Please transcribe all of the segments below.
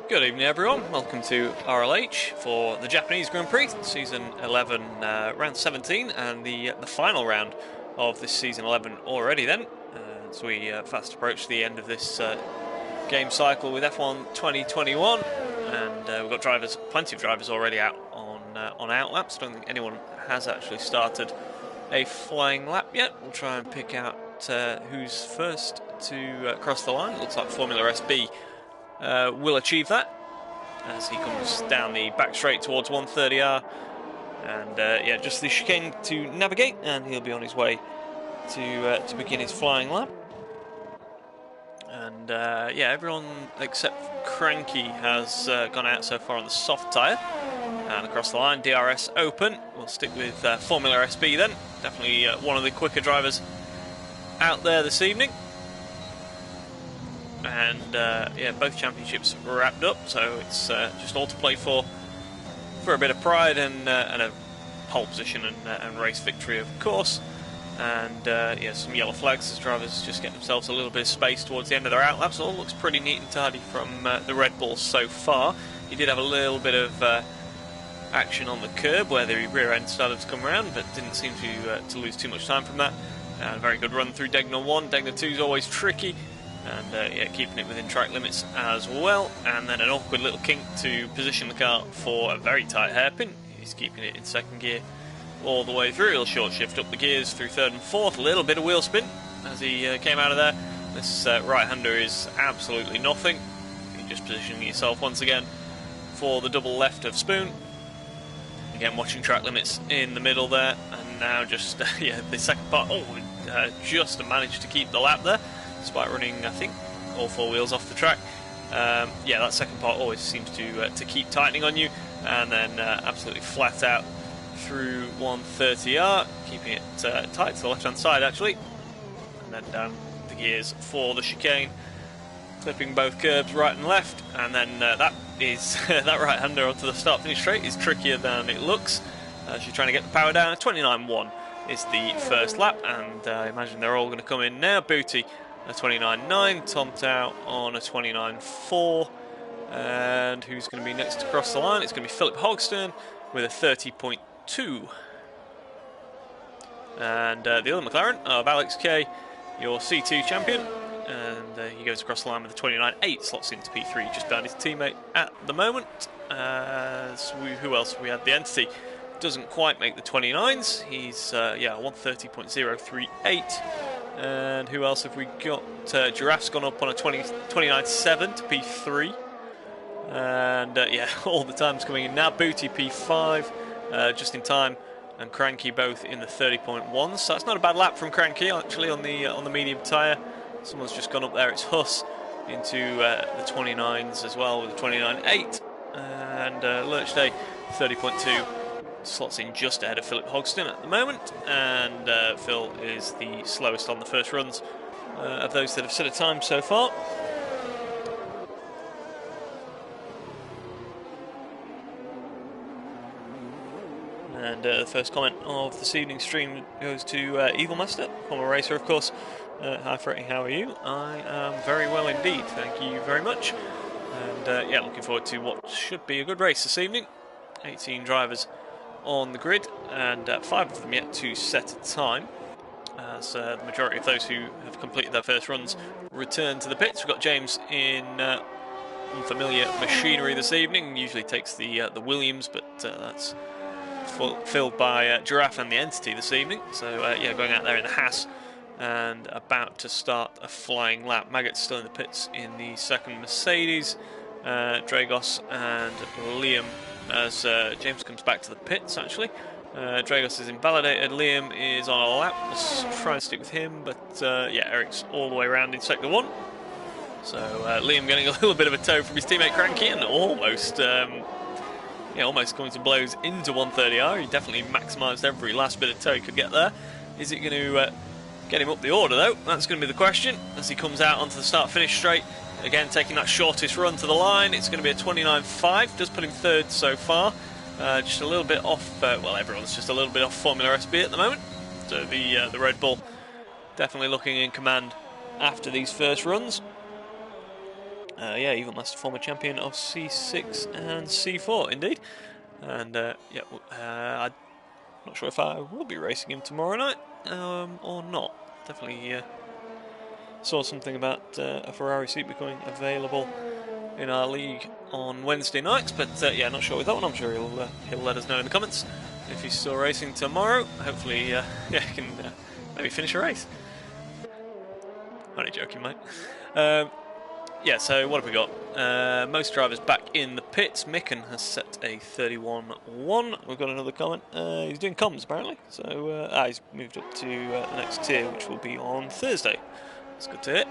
Good evening everyone, welcome to RLH for the Japanese Grand Prix, Season 11, Round 17, and the final round of this Season 11 already then, as we fast approach the end of this game cycle with F1 2021, and we've got plenty of drivers already out on out laps. I don't think anyone has actually started a flying lap yet. We'll try and pick out who's first to cross the line. It looks like Formula SB will achieve that as he comes down the back straight towards 130R, and yeah, just the chicane to navigate, and he'll be on his way to begin his flying lap. And yeah, everyone except Cranky has gone out so far on the soft tyre and across the line. DRS open. We'll stick with Formula SB then. Definitely one of the quicker drivers out there this evening. And yeah, both championships wrapped up, so it's just all to play for a bit of pride and a pole position and race victory, of course. And yeah, some yellow flags as drivers just get themselves a little bit of space towards the end of their out laps. All looks pretty neat and tidy from the Red Bull so far. He did have a little bit of action on the curb where the rear end started to come around, but didn't seem to lose too much time from that. And very good run through Degner 1. Degner 2 is always tricky, and yeah, keeping it within track limits as well. And then an awkward little kink to position the car for a very tight hairpin. He's keeping it in second gear all the way through. He'll short shift up the gears through third and fourth. A little bit of wheel spin as he came out of there. This right-hander is absolutely nothing. You're just positioning yourself once again for the double left of Spoon. Again, watching track limits in the middle there, and now just yeah, the second part. Just managed to keep the lap there, despite running, I think, all four wheels off the track. Yeah, that second part always seems to keep tightening on you, and then absolutely flat out through 130R, keeping it tight to the left-hand side actually, and then down the gears for the chicane, clipping both curbs right and left, and then that is that right-hander onto the start-finish straight is trickier than it looks as you're trying to get the power down. 29.1 is the first lap, and I imagine they're all going to come in now. Booty a 29.9, Tom Tao on a 29.4, and who's going to be next to cross the line? It's going to be Philip Hogstern with a 30.2. And the other McLaren of Alex Kay, your C2 champion, and he goes across the line with a 29.8, slots into P3 just behind his teammate at the moment. Who else? We had the Entity, doesn't quite make the 29s, he's yeah, 130.038. And who else have we got? Giraffe's gone up on a 29.7 to P3. And yeah, all the times coming in now. Booty P5, just in time, and Cranky both in the 30.1. So that's not a bad lap from Cranky actually on the medium tyre. Someone's just gone up there. It's Huss into the 29s as well with a 29.8, and Lurch Day 30.2 slots in just ahead of Philip Hogston at the moment. And Phil is the slowest on the first runs of those that have set a time so far. And the first comment of this evening's stream goes to Evil Master, former racer, of course. Hi Freddie, how are you? I am very well indeed, thank you very much. And yeah, looking forward to what should be a good race this evening. 18 drivers on the grid, and 5 of them yet to set a time. As the majority of those who have completed their first runs return to the pits. We've got James in unfamiliar machinery this evening. Usually takes the Williams, but that's filled by Giraffe and the Entity this evening. So yeah, going out there in the Haas and about to start a flying lap. Maggot's still in the pits in the second Mercedes. Dragos and Liam as James comes back to the pits actually. Dragos is invalidated, Liam is on a lap. Let's try and stick with him, but yeah, Eric's all the way around in sector 1. So Liam getting a little bit of a tow from his teammate Cranky, and almost yeah, almost coming to blows into 130R. He definitely maximised every last bit of tow he could get there. Is it going to get him up the order though? That's going to be the question as he comes out onto the start-finish straight. Again, taking that shortest run to the line. It's going to be a 29.5. Does put him third so far. Just a little bit off. Well, everyone's just a little bit off Formula SB at the moment. So the Red Bull definitely looking in command after these first runs. Yeah, even last former champion of C6 and C4, indeed. And yeah, I'm not sure if I will be racing him tomorrow night or not. Definitely saw something about a Ferrari seat becoming available in our league on Wednesday nights, but yeah, not sure with that one. I'm sure he'll let us know in the comments if he's still racing tomorrow. Hopefully, yeah, he can maybe finish a race. Only joking, mate. Yeah, so what have we got? Most drivers back in the pits. Micken has set a 31-1. We've got another comment. He's doing comms, apparently. So he's moved up to the next tier, which will be on Thursday. That's good to hear.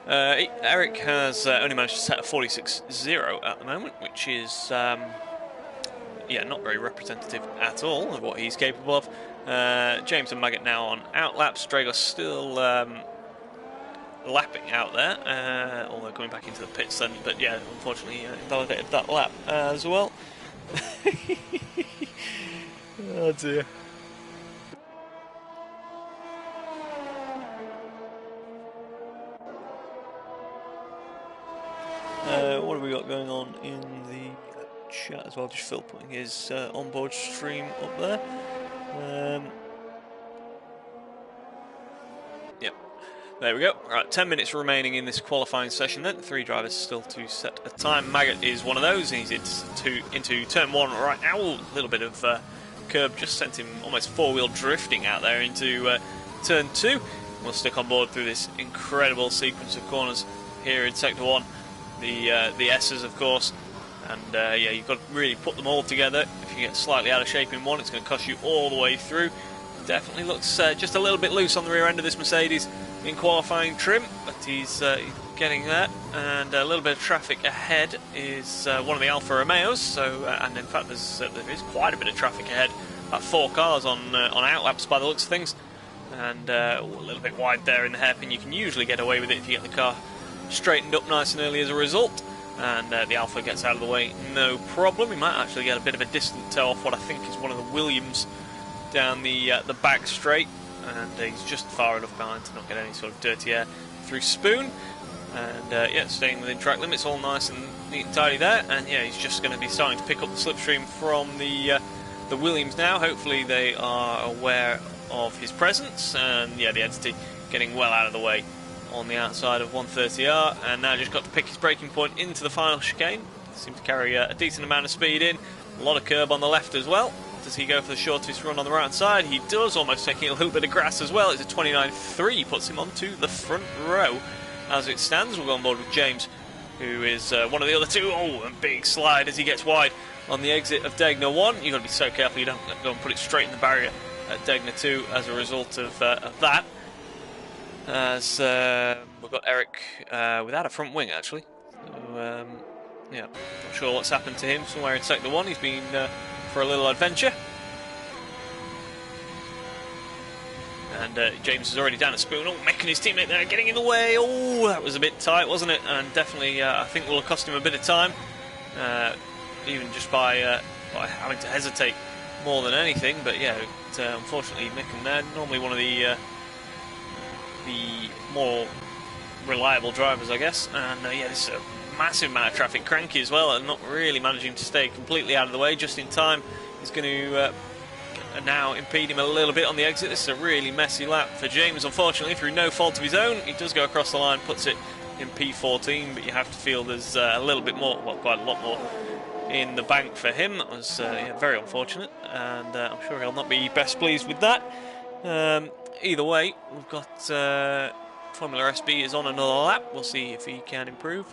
Eric has only managed to set a 46-0 at the moment, which is yeah, not very representative at all of what he's capable of. James and Maggot now on outlaps. Dragos still lapping out there, although coming back into the pits then, but yeah, unfortunately invalidated that lap as well. Oh dear. What have we got going on in the chat as well? Just Phil putting his onboard stream up there. Yep, there we go. Right, 10 minutes remaining in this qualifying session then. 3 drivers still to set a time. Maggot is one of those. He's into turn 1 right now. A little bit of curb just sent him almost 4-wheel drifting out there into turn 2. We'll stick on board through this incredible sequence of corners here in Sector 1. The S's, of course, and yeah, you've got to really put them all together. If you get slightly out of shape in one, it's going to cost you all the way through. Definitely looks just a little bit loose on the rear end of this Mercedes in qualifying trim, but he's getting there. And a little bit of traffic ahead is one of the Alfa Romeos. So, and in fact, there is quite a bit of traffic ahead. About 4 cars on outlaps by the looks of things, and a little bit wide there in the hairpin. You can usually get away with it if you get the car straightened up nice and early as a result, and the Alfa gets out of the way no problem. He might actually get a bit of a distant toe off what I think is one of the Williams down the back straight, and he's just far enough behind to not get any sort of dirty air through Spoon. And yeah, staying within track limits, all nice and neat and tidy there. And yeah, he's just going to be starting to pick up the slipstream from the Williams now. Hopefully they are aware of his presence, and yeah, the entity getting well out of the way on the outside of 130R, and now just got to pick his braking point into the final chicane. Seems to carry a decent amount of speed in. A lot of curb on the left as well. Does he go for the shortest run on the right side? He does, almost taking a little bit of grass as well. It's a 29.3, puts him onto the front row. As it stands, we'll go on board with James, who is one of the other two. Oh, a big slide as he gets wide on the exit of Degner 1. You've got to be so careful you don't go and put it straight in the barrier at Degner 2 as a result of that. As we've got Eric without a front wing, actually. So, yeah, not sure what's happened to him. Somewhere in Sector 1, he's been for a little adventure. And James is already down at Spoon. Oh, Mick and his teammate there getting in the way. Oh, that was a bit tight, wasn't it? And definitely, I think will have cost him a bit of time, even just by having to hesitate more than anything. But yeah, unfortunately, Mick and there, normally one of the more reliable drivers, I guess. And yeah, this is a massive amount of traffic. Cranky as well, and not really managing to stay completely out of the way just in time. He's going to now impede him a little bit on the exit. This is a really messy lap for James, unfortunately, through no fault of his own. He does go across the line, puts it in P14, but you have to feel there's a little bit more, well, quite a lot more in the bank for him. That was yeah, very unfortunate, and I'm sure he'll not be best pleased with that. Either way, we've got Formula SB is on another lap. We'll see if he can improve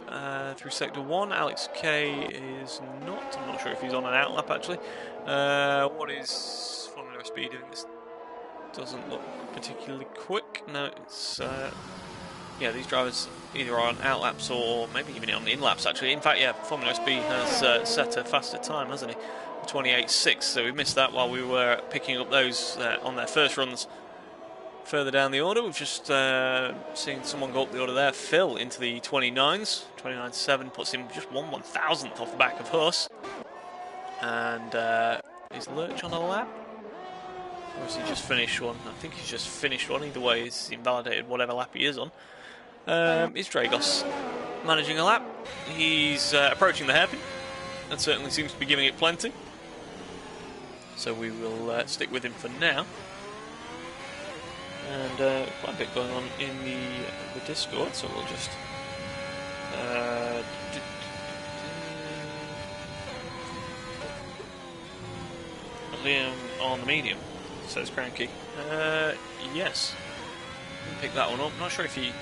through Sector 1. Alex K is not. I'm not sure if he's on an out lap, actually. What is Formula SB doing? This doesn't look particularly quick. No, it's... yeah, these drivers either are on out laps or maybe even on in laps, actually. In fact, yeah, Formula SB has set a faster time, hasn't he? 28.6, so we missed that while we were picking up those on their first runs. Further down the order, we've just seen someone go up the order there. Phil into the 29s. 29.7 puts him just 1/1000th off the back of Huss. And is Lurch on a lap? Or has he just finished one? I think he's just finished one. Either way, he's invalidated whatever lap he is on. Is Dragos managing a lap. He's approaching the hairpin, and certainly seems to be giving it plenty. So we will stick with him for now. And quite a bit going on in the Discord, so we'll just Liam on the medium, says Cranky. Yes, pick that one up. Not sure if he.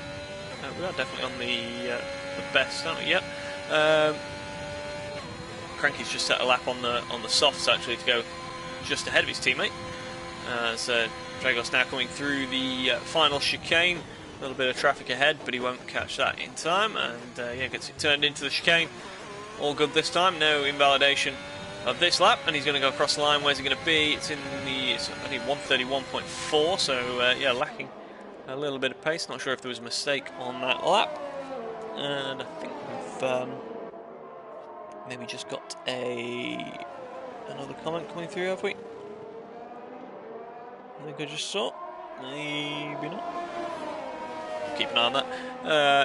We are definitely on the best, aren't we? Yep. Cranky's just set a lap on the softs actually to go just ahead of his teammate. So Dragos now coming through the final chicane. A little bit of traffic ahead, but he won't catch that in time, and yeah, gets it turned into the chicane. All good this time. No invalidation of this lap, and he's going to go across the line. Where's he going to be? It's only 131.4, so yeah, lacking a little bit of pace. Not sure if there was a mistake on that lap, and I think we've maybe just got another comment coming through, have we? I think I just saw. Maybe not. Keep an eye on that.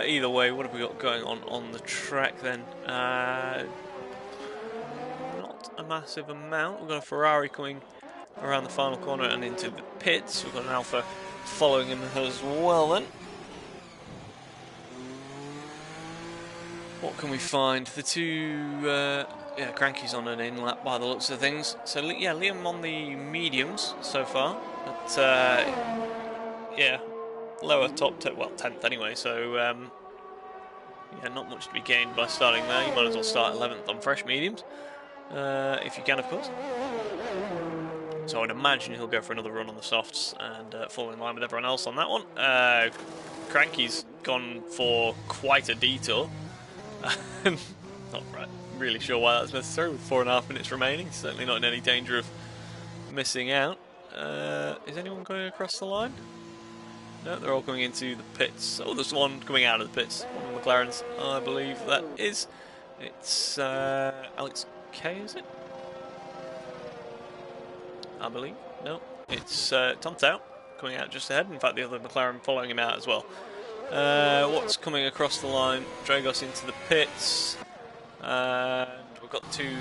Either way, what have we got going on the track then? Not a massive amount. We've got a Ferrari coming around the final corner and into the pits. We've got an Alfa following him as well then. What can we find? The two, yeah, Cranky's on an in lap by the looks of things. So yeah, Liam on the mediums so far, but yeah, lower top, well, 10th anyway. So yeah, not much to be gained by starting there. You might as well start 11th on fresh mediums, if you can, of course. So I would imagine he'll go for another run on the softs and fall in line with everyone else on that one. Cranky's gone for quite a detour. Not really sure why that's necessary with 4.5 minutes remaining. He's certainly not in any danger of missing out. Is anyone going across the line? No, they're all coming into the pits. Oh, there's one coming out of the pits. One of the McLarens, I believe that is. It's Alex K, is it? I believe. No, it's Tom Tao coming out just ahead. In fact, the other McLaren following him out as well. What's coming across the line? Dragos into the pits. And we've got two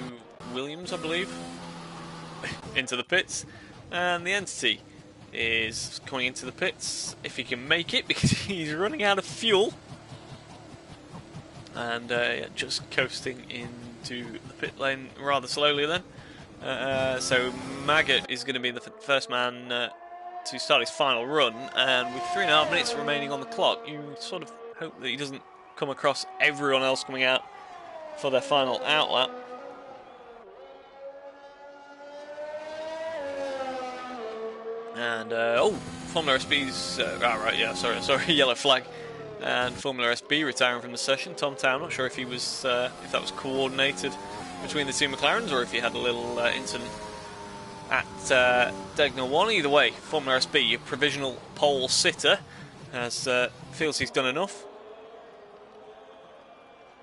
Williams, I believe, into the pits. And the Entity is coming into the pits, if he can make it, because he's running out of fuel. And yeah, just coasting into the pit lane rather slowly then. So Maggot is going to be the first man to start his final run, and with 3.5 minutes remaining on the clock, you sort of hope that he doesn't come across everyone else coming out for their final outlap. And oh, Formula SB's right, yeah, sorry, yellow flag, and Formula SB retiring from the session. Tom Town, not sure if he was if that was coordinated between the two McLarens or if he had a little incident at Degner 1. Either way, Formula SB, a provisional pole sitter, as feels he's done enough.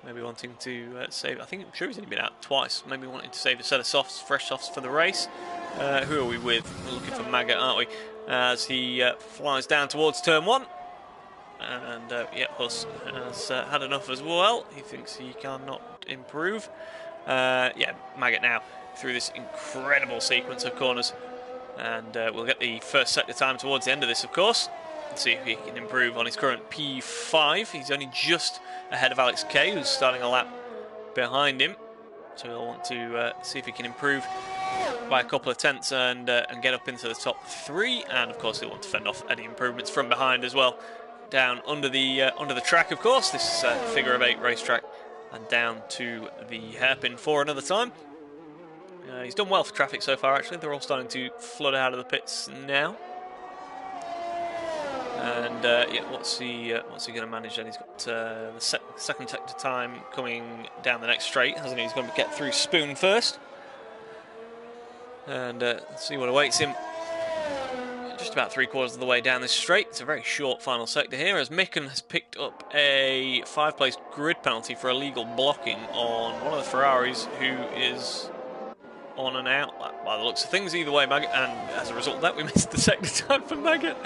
Maybe wanting to save, I'm sure he's only been out twice, maybe wanting to save a set of softs, fresh softs for the race. Who are we with? We're looking for Maggot, aren't we? As he flies down towards turn 1. And yeah, Huss has had enough as well. He thinks he cannot improve. Yeah, Maggot now through this incredible sequence of corners, and we'll get the first sector time towards the end of this, of course. Let's see if he can improve on his current P5. He's only just ahead of Alex K, who's starting a lap behind him. So he'll want to see if he can improve by a couple of tenths and get up into the top 3. And of course, he'll want to fend off any improvements from behind as well. Down under the track, of course. This figure of 8 racetrack, and down to the hairpin for another time. He's done well for traffic so far, actually. They're all starting to flood out of the pits now. And yeah, what's he going to manage then? He's got the second sector time coming down the next straight, hasn't he? He's going to get through Spoon first. And let's see what awaits him. Just about 3/4 of the way down this straight. It's a very short final sector here, as Micken has picked up a 5-place grid penalty for illegal blocking on one of the Ferraris, who is on an outlap by the looks of things. Either way, Maggot, and as a result of that, we missed the sector time for Maggot.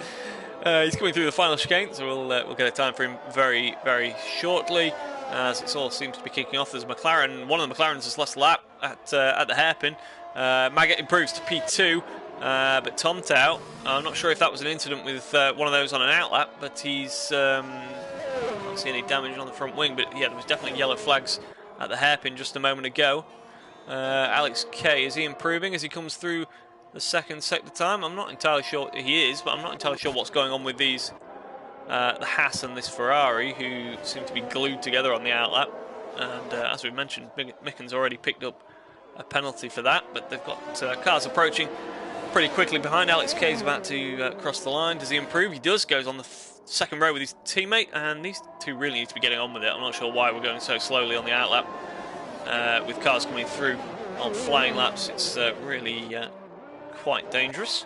He's coming through the final chicane, so we'll get a time for him very, very shortly. as it all seems to be kicking off. There's McLaren. One of the McLarens has lost lap at the hairpin. Maggott improves to P2, but Tomtow, I'm not sure if that was an incident with one of those on an outlap, but he's can't see any damage on the front wing. But yeah, there was definitely yellow flags at the hairpin just a moment ago. Alex K, is he improving as he comes through the second sector time? I'm not entirely sure he is, but I'm not entirely sure what's going on with these. The Haas and this Ferrari, who seem to be glued together on the outlap. And as we mentioned, Micken's already picked up a penalty for that, but they've got cars approaching pretty quickly behind. Alex K is about to cross the line. Does he improve? He does. Goes on the second row with his teammate, and these two really need to be getting on with it. I'm not sure why we're going so slowly on the outlap with cars coming through on flying laps. It's really quite dangerous.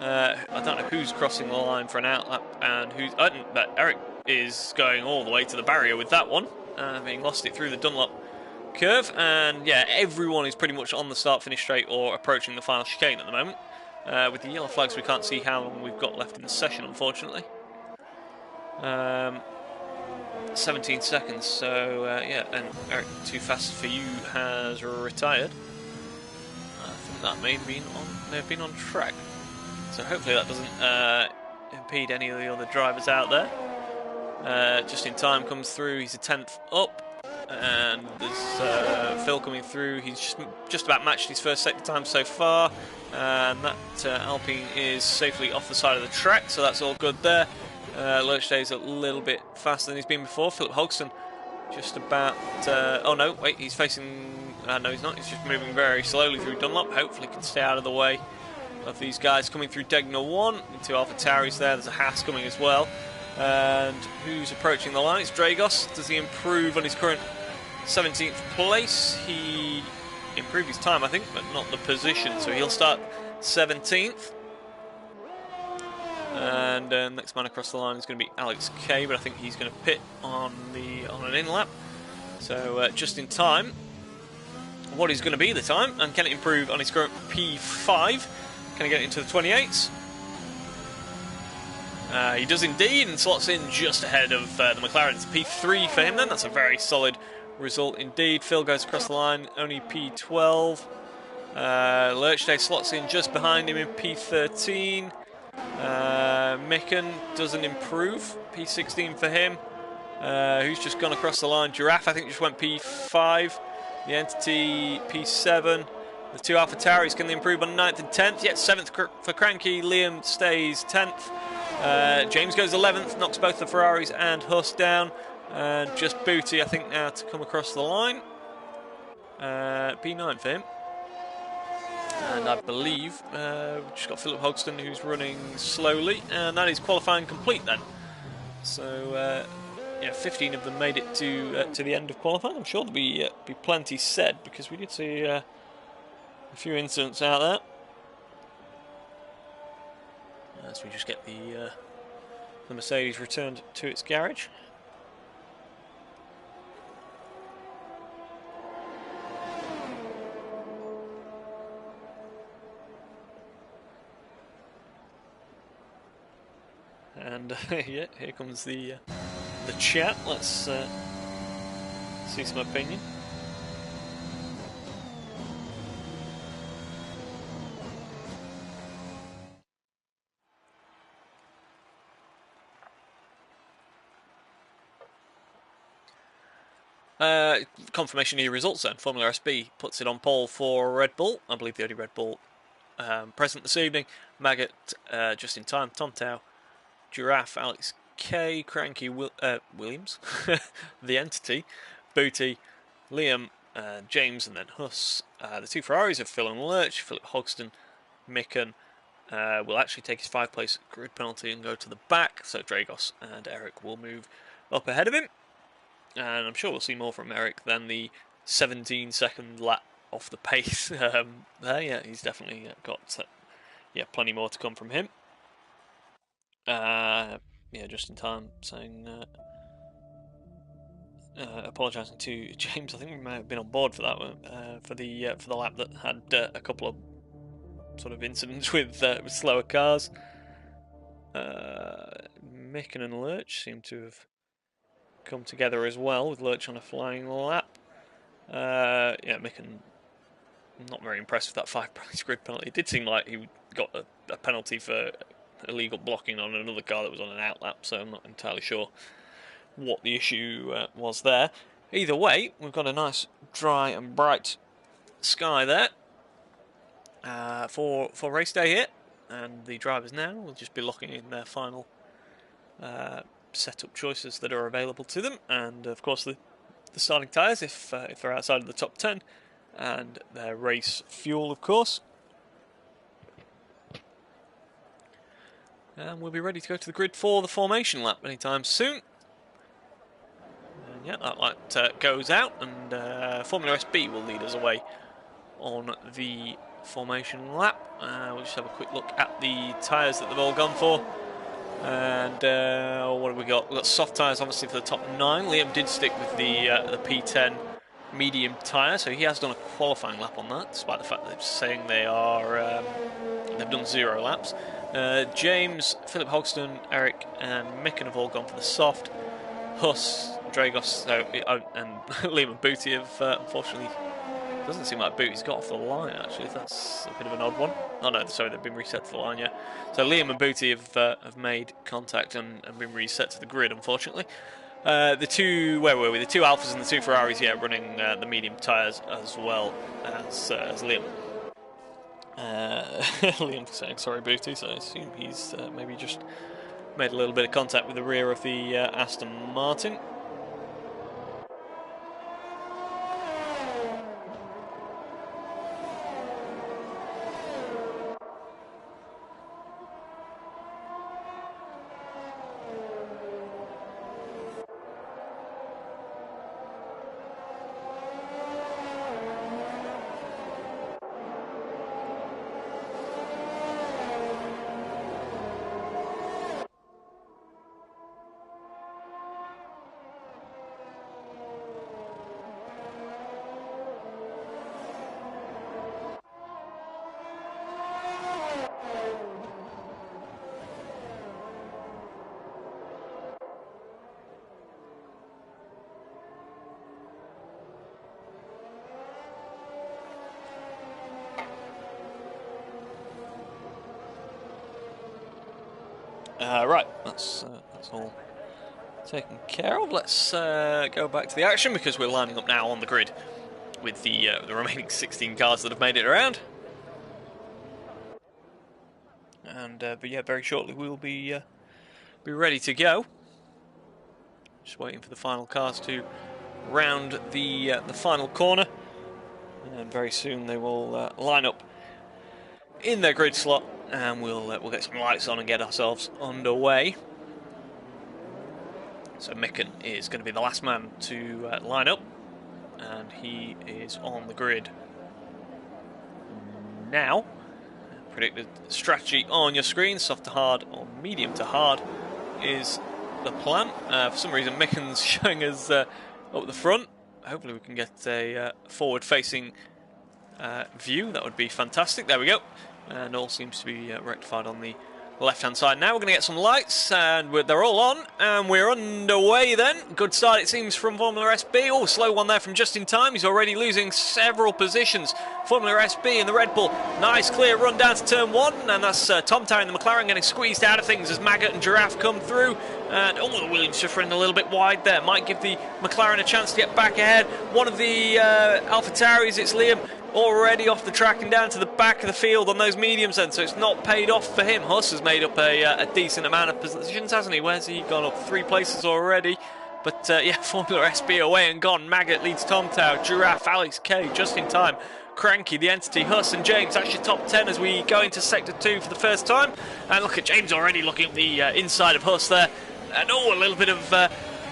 I don't know who's crossing the line for an outlap and who's... but Eric is going all the way to the barrier with that one, having lost it through the Dunlop curve. And yeah, everyone is pretty much on the start-finish straight or approaching the final chicane at the moment. With the yellow flags, we can't see how long we've got left in the session, unfortunately. 17 seconds, so yeah, and Eric Too Fast For You has retired. I think that may have been on track. So hopefully that doesn't impede any of the other drivers out there. Just in Time comes through, he's a 10th up, and there's Phil coming through. He's just about matched his first sector time so far, and that Alpine is safely off the side of the track, so that's all good there. Lurch's a little bit faster than he's been before. Philip Hogston just about... oh no, wait, he's facing... no, he's not. He's just moving very slowly through Dunlop. Hopefully he can stay out of the way of these guys coming through Degner 1. Two Alpha Tauris there. There's a Haas coming as well. And who's approaching the line? It's Dragos. Does he improve on his current 17th place? He improved his time, I think, but not the position. So he'll start 17th. And next man across the line is going to be Alex K, but I think he's going to pit on an in-lap. So just in time. What is going to be the time? And can it improve on his current P5? Can he get into the 28s? He does indeed, and slots in just ahead of the McLaren. It's P3 for him then. That's a very solid result indeed. Phil goes across the line, only P12. Lurchday slots in just behind him in P13. Micken doesn't improve. P16 for him. Who's just gone across the line? Giraffe, I think, just went P5. The Entity, P7. The two Alpha Tauris, can they improve on 9th and 10th? Yet 7th for Cranky. Liam stays 10th. James goes 11th, knocks both the Ferraris and Huss down. And just Booty, I think, now to come across the line. P9 for him. And I believe we've just got Philip Hogston, who's running slowly. And that is qualifying complete then. So... yeah, 15 of them made it to the end of qualifying. I'm sure there'll be plenty said, because we did see a few incidents out there. As we just get the Mercedes returned to its garage. And yeah, here comes the chat. Let's see some opinion. Confirmation of your results then. Formula SB puts it on pole for Red Bull. I believe the only Red Bull present this evening. Maggott just in time. Tomtow, Giraffe, Alex K, Cranky, Williams, the Entity, Booty, Liam, James, and then Huss. The two Ferraris of Phil and Lurch. Philip Hogston, Micken will actually take his 5th-place grid penalty and go to the back, so Dragos and Eric will move up ahead of him. And I'm sure we'll see more from Eric than the 17-second lap off the pace. Yeah, he's definitely got plenty more to come from him. Yeah, just in time, saying apologising to James. I think we may have been on board for that one, for the lap that had a couple of sort of incidents with slower cars. Micken and Lurch seem to have come together as well, with Lurch on a flying lap. Yeah, Micken not very impressed with that 5-place grid penalty. It did seem like he got a penalty for illegal blocking on another car that was on an outlap, so I'm not entirely sure what the issue was there. Either way, we've got a nice dry and bright sky there for race day here, and the drivers now will just be locking in their final setup choices that are available to them, and of course the starting tyres if they're outside of the top 10, and their race fuel, of course. And we'll be ready to go to the grid for the formation lap anytime soon. And yeah, that light goes out, and Formula SB will lead us away on the formation lap. We'll just have a quick look at the tyres that they've all gone for. And what have we got? We've got soft tyres, obviously, for the top 9. Liam did stick with the P10 medium tyre, so he has done a qualifying lap on that, despite the fact that they're saying they are they've done 0 laps. James, Philip Hogston, Eric, and Micken have all gone for the soft. Huss, Dragos, and Liam and Booty have unfortunately. Doesn't seem like Booty's got off the line, actually. That's a bit of an odd one. Oh no, sorry, they've been reset to the line, yeah. So Liam and Booty have made contact and been reset to the grid, unfortunately. The two, where were we? The two Alphas and the two Ferraris, yeah, running the medium tyres as well as Liam. Liam saying sorry, Booty, so I assume he's maybe just made a little bit of contact with the rear of the Aston Martin. Right, that's all taken care of. Let's go back to the action, because we're lining up now on the grid with the remaining 16 cars that have made it around. And but yeah, very shortly we'll be ready to go. Just waiting for the final cars to round the final corner, and very soon they will line up in their grid slot, and we'll get some lights on and get ourselves underway. So Micken is going to be the last man to line up, and he is on the grid now. Predicted strategy on your screen: soft to hard or medium to hard is the plan. For some reason Micken's showing us up the front. Hopefully we can get a forward-facing view. That would be fantastic. There we go. And all seems to be rectified on the left-hand side. Now we're going to get some lights, and they're all on, and we're underway then. Good start, it seems, from Formula SB. Oh, slow one there from Just In Time. He's already losing several positions. Formula SB in the Red Bull. Nice, clear run down to turn 1, and that's Tom Tower in the McLaren getting squeezed out of things as Maggot and Giraffe come through. And, oh, the Williams just running a little bit wide there. Might give the McLaren a chance to get back ahead. One of the AlphaTauris, it's Liam, already off the track and down to the back of the field on those mediums then, so it's not paid off for him. Huss has made up a decent amount of positions, hasn't he? Where's he gone up? 3 places already. But yeah, Formula SB away and gone. Maggot leads Tom Tower, Giraffe, Alex K, Just In Time, Cranky, The Entity, Huss and James. That's your top 10 as we go into Sector 2 for the first time. And look at James already looking at the inside of Huss there. And oh, a little bit of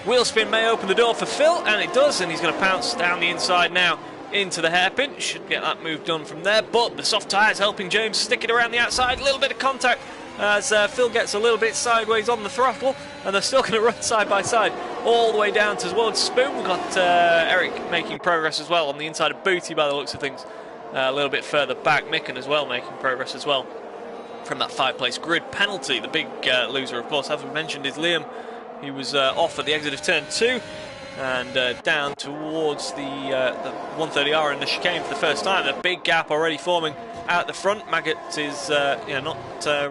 wheel spin may open the door for Phil, and it does, and he's going to pounce down the inside now into the hairpin. Should get that move done from there, but the soft tyres helping James stick it around the outside. A little bit of contact as Phil gets a little bit sideways on the throttle, and they're still going to run side by side all the way down towards Spoon. We've got Eric making progress as well on the inside of Booty by the looks of things. A little bit further back, Micken as well making progress as well from that 5-place grid penalty. The big loser, of course, as we mentioned, is Liam, He was off at the exit of turn 2 and down towards the 130R in the chicane for the first time. A big gap already forming out the front. Maggot is not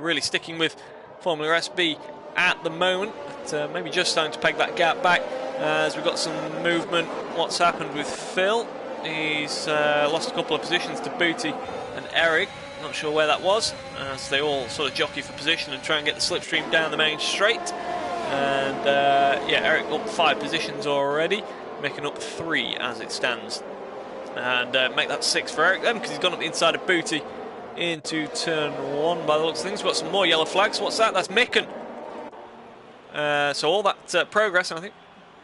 really sticking with Formula SB at the moment, but maybe just starting to peg that gap back as we've got some movement. What's happened with Phil? He's lost a couple of positions to Booty and Eric. Not sure where that was, as they all sort of jockey for position and try and get the slipstream down the main straight. And Eric up 5 positions already, making up 3 as it stands. And make that 6 for Eric then, because he's gone up the inside of Booty into turn 1 by the looks of things. We've got some more yellow flags. What's that? That's Micken. So all that progress, and I think,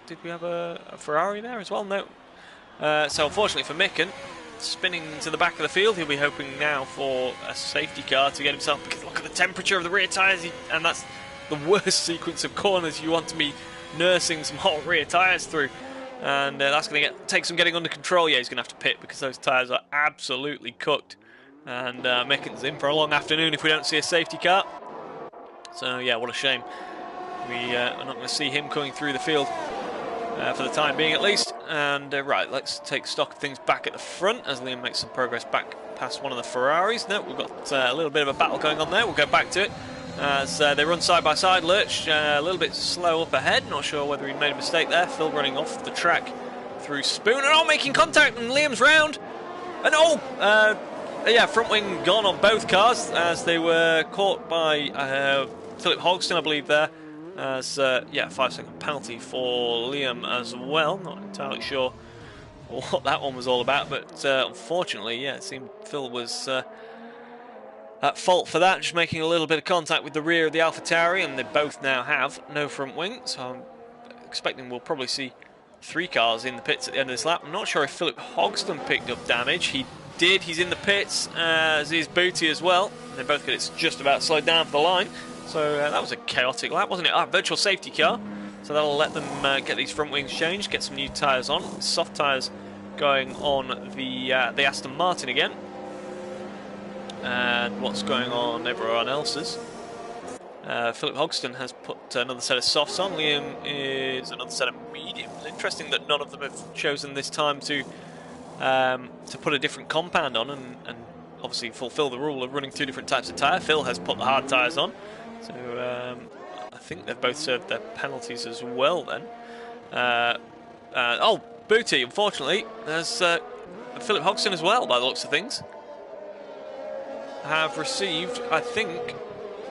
did we have a Ferrari there as well? No. So unfortunately for Micken, spinning to the back of the field, he'll be hoping now for a safety car to get himself, because look at the temperature of the rear tyres, and that's the worst sequence of corners you want to be nursing some hot rear tyres through. And that's going to take some getting under control. Yeah, he's going to have to pit because those tyres are absolutely cooked. And Micken's in for a long afternoon if we don't see a safety car. So yeah, what a shame. We are not going to see him coming through the field for the time being at least. And right, let's take stock of things back at the front as Liam makes some progress back past one of the Ferraris. No, we've got a little bit of a battle going on there. We'll go back to it as they run side by side. Lurch a little bit slow up ahead. Not sure whether he made a mistake there. Phil running off the track through Spoon and making contact, and Liam's round. And front wing gone on both cars as they were caught by Philip Hogston, I believe, there. As 5-second penalty for Liam as well. Not entirely sure what that one was all about, but unfortunately, it seemed Phil was at fault for that, just making a little bit of contact with the rear of the AlphaTauri, and they both now have no front wing, so I'm expecting we'll probably see 3 cars in the pits at the end of this lap. I'm not sure if Philip Hogston picked up damage. He did. He's in the pits, as is Booty as well. And they both get it just about slowed down for the line. So that was a chaotic lap, wasn't it? Virtual safety car. So that'll let them get these front wings changed, get some new tyres on. Soft tyres going on the Aston Martin again. And what's going on everyone else's? Philip Hogston has put another set of softs on. Liam is another set of mediums. Interesting that none of them have chosen this time to put a different compound on and obviously fulfill the rule of running 2 different types of tyre. Phil has put the hard tyres on. So I think they've both served their penalties as well then. Booty, unfortunately, there's Philip Hogston as well, by the looks of things, have received, I think,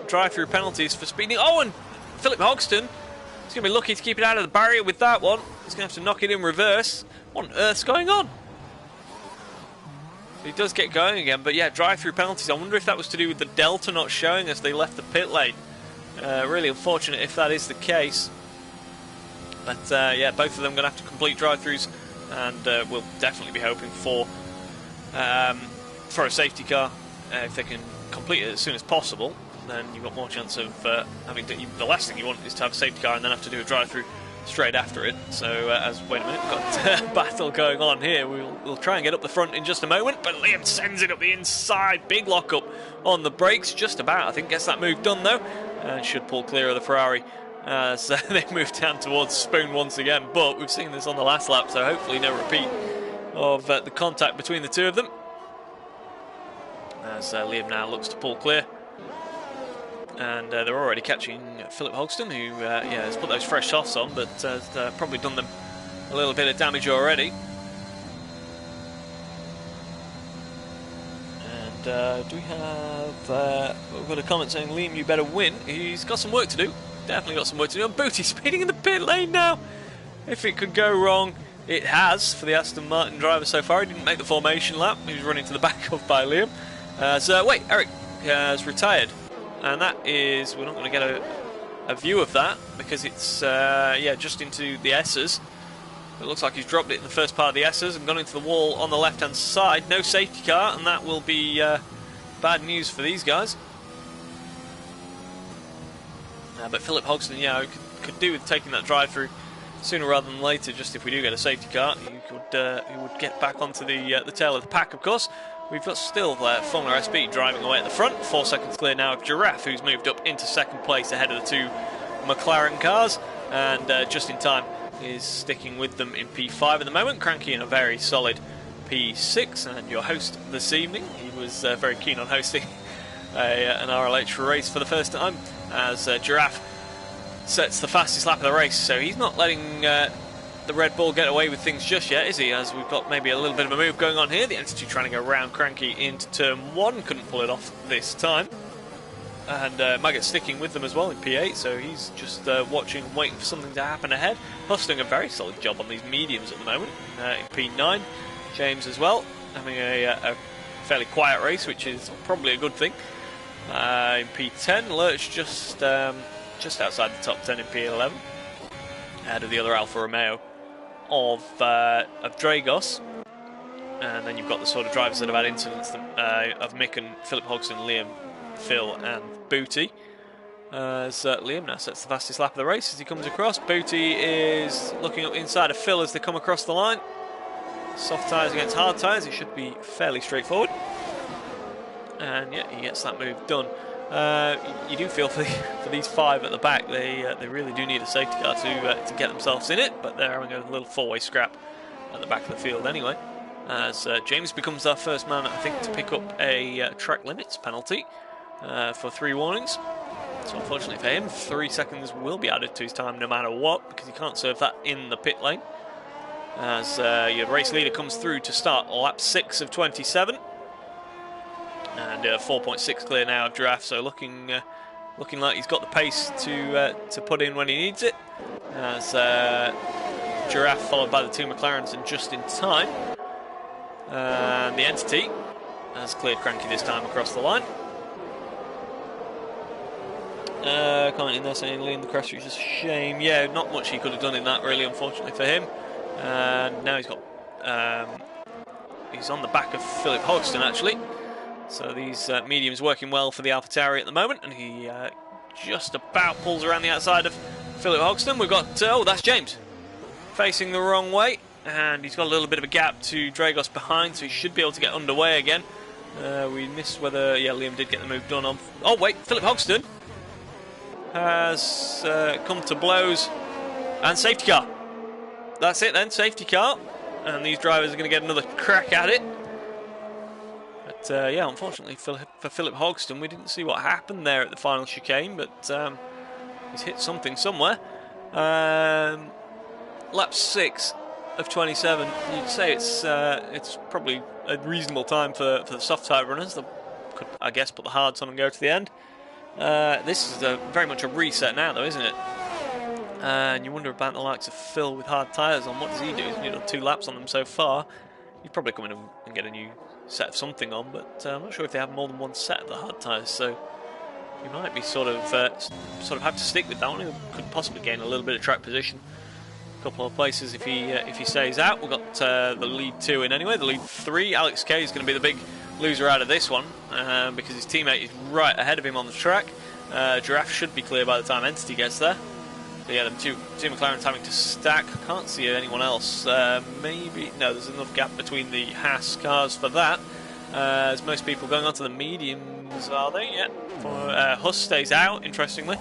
drive-through penalties for speeding. Oh, and Philip Hogston is going to be lucky to keep it out of the barrier with that one. He's going to have to knock it in reverse. What on earth's going on? He does get going again, but yeah, drive-through penalties. I wonder if that was to do with the delta not showing as they left the pit lane. Really unfortunate if that is the case. But both of them going to have to complete drive-throughs, and we'll definitely be hoping for a safety car. If they can complete it as soon as possible, then you've got more chance of having to. The last thing you want is to have a safety car and then have to do a drive-through straight after it. So wait a minute, we've got a battle going on here. We'll try and get up the front in just a moment, but Liam sends it up the inside. Big lock-up on the brakes, just about. I think gets that move done though, and should pull clear of the Ferrari. So they move down towards Spoon once again, but we've seen this on the last lap, so hopefully no repeat of the contact between the two of them. As Liam now looks to pull clear. And they're already catching Philip Hogston, who has put those fresh softs on, but has probably done them a little bit of damage already. And do we have... we've got a comment saying, Liam, you better win. He's got some work to do. Definitely got some work to do. And Booty speeding in the pit lane now. If it could go wrong, it has for the Aston Martin driver so far. He didn't make the formation lap. He was running to the back of by Liam. Wait, Eric has retired. And that is, we're not going to get a view of that because it's, just into the S's. It looks like he's dropped it in the first part of the S's and gone into the wall on the left-hand side. No safety car, and that will be bad news for these guys. But Philip Hogston, could do with taking that drive-through sooner rather than later. Just if we do get a safety car, he would get back onto the tail of the pack, of course. We've got still Formula SB driving away at the front. 4 seconds clear now of Giraffe, who's moved up into second place ahead of the 2 McLaren cars. and Just in Time is sticking with them in P5 at the moment. Cranky in a very solid P6, and your host this evening, he was very keen on hosting an RLH race for the first time, as Giraffe sets the fastest lap of the race, so he's not letting the Red Bull get away with things just yet, is he? As we've got maybe a little bit of a move going on here. The Entity trying to go round Cranky into turn 1, couldn't pull it off this time. And Maggot sticking with them as well in P8, so he's just watching and waiting for something to happen ahead. Plus doing a very solid job on these mediums at the moment. In P9, James as well, having a fairly quiet race, which is probably a good thing. In P10, Lurch just outside the top 10 in P11, ahead of the other Alfa Romeo of Dragos. And then you've got the sort of drivers that have had incidents of Mick and Philip Hodgson, Liam, Phil and Booty. As Liam now sets the fastest lap of the race as he comes across. Booty is looking up the inside of Phil as they come across the line. Soft tyres against hard tyres, it should be fairly straightforward. And yeah, he gets that move done. You do feel for these 5 at the back, they really do need a safety car to get themselves in it, but they're having a little 4-way scrap at the back of the field anyway. As James becomes our first man, I think, to pick up a track limits penalty for 3 warnings. So unfortunately for him, 3 seconds will be added to his time no matter what, because he can't serve that in the pit lane. As your race leader comes through to start lap 6 of 27. And 4.6 clear now of Giraffe, so looking like he's got the pace to put in when he needs it. As Giraffe followed by the 2 McLarens and Just in Time. And the Entity has cleared Cranky this time across the line. Commenting there saying Liam the crash was just a shame. Yeah, not much he could have done in that really, unfortunately for him. And now he's got he's on the back of Philip Hodgson actually. So these mediums working well for the AlphaTauri at the moment, and he just about pulls around the outside of Philip Hodgson. We've got oh, that's James facing the wrong way, and he's got a little bit of a gap to Dragos behind, so he should be able to get underway again. We missed whether Liam did get the move done on. Oh wait, Philip Hodgson has come to blows, and safety car. That's it then, safety car, and these drivers are going to get another crack at it. But yeah, unfortunately for Philip Hodgson, we didn't see what happened there at the final chicane, but he's hit something somewhere. Lap 6 of 27. You'd say it's probably a reasonable time for the soft tyre runners. They could, I guess, put the hards on and go to the end. This is very much a reset now, though, isn't it? And you wonder about the likes of Phil with hard tyres on. What does he do? He's only done 2 laps on them so far. He'd probably come in and get a new set of something on, but I'm not sure if they have more than 1 set of the hard tyres, so you might be sort of have to stick with that one. He could possibly gain a little bit of track position, a couple of places if he stays out. We've got the lead 2 in anyway. The lead 3, Alex Kay is going to be the big loser out of this one because his teammate is right ahead of him on the track. Giraffe should be clear by the time Entity gets there. So yeah, them two McLarens having to stack. I can't see anyone else. Maybe no. There's enough gap between the Haas cars for that. As most people going on to the mediums, are they? Yeah. Huss stays out, interestingly.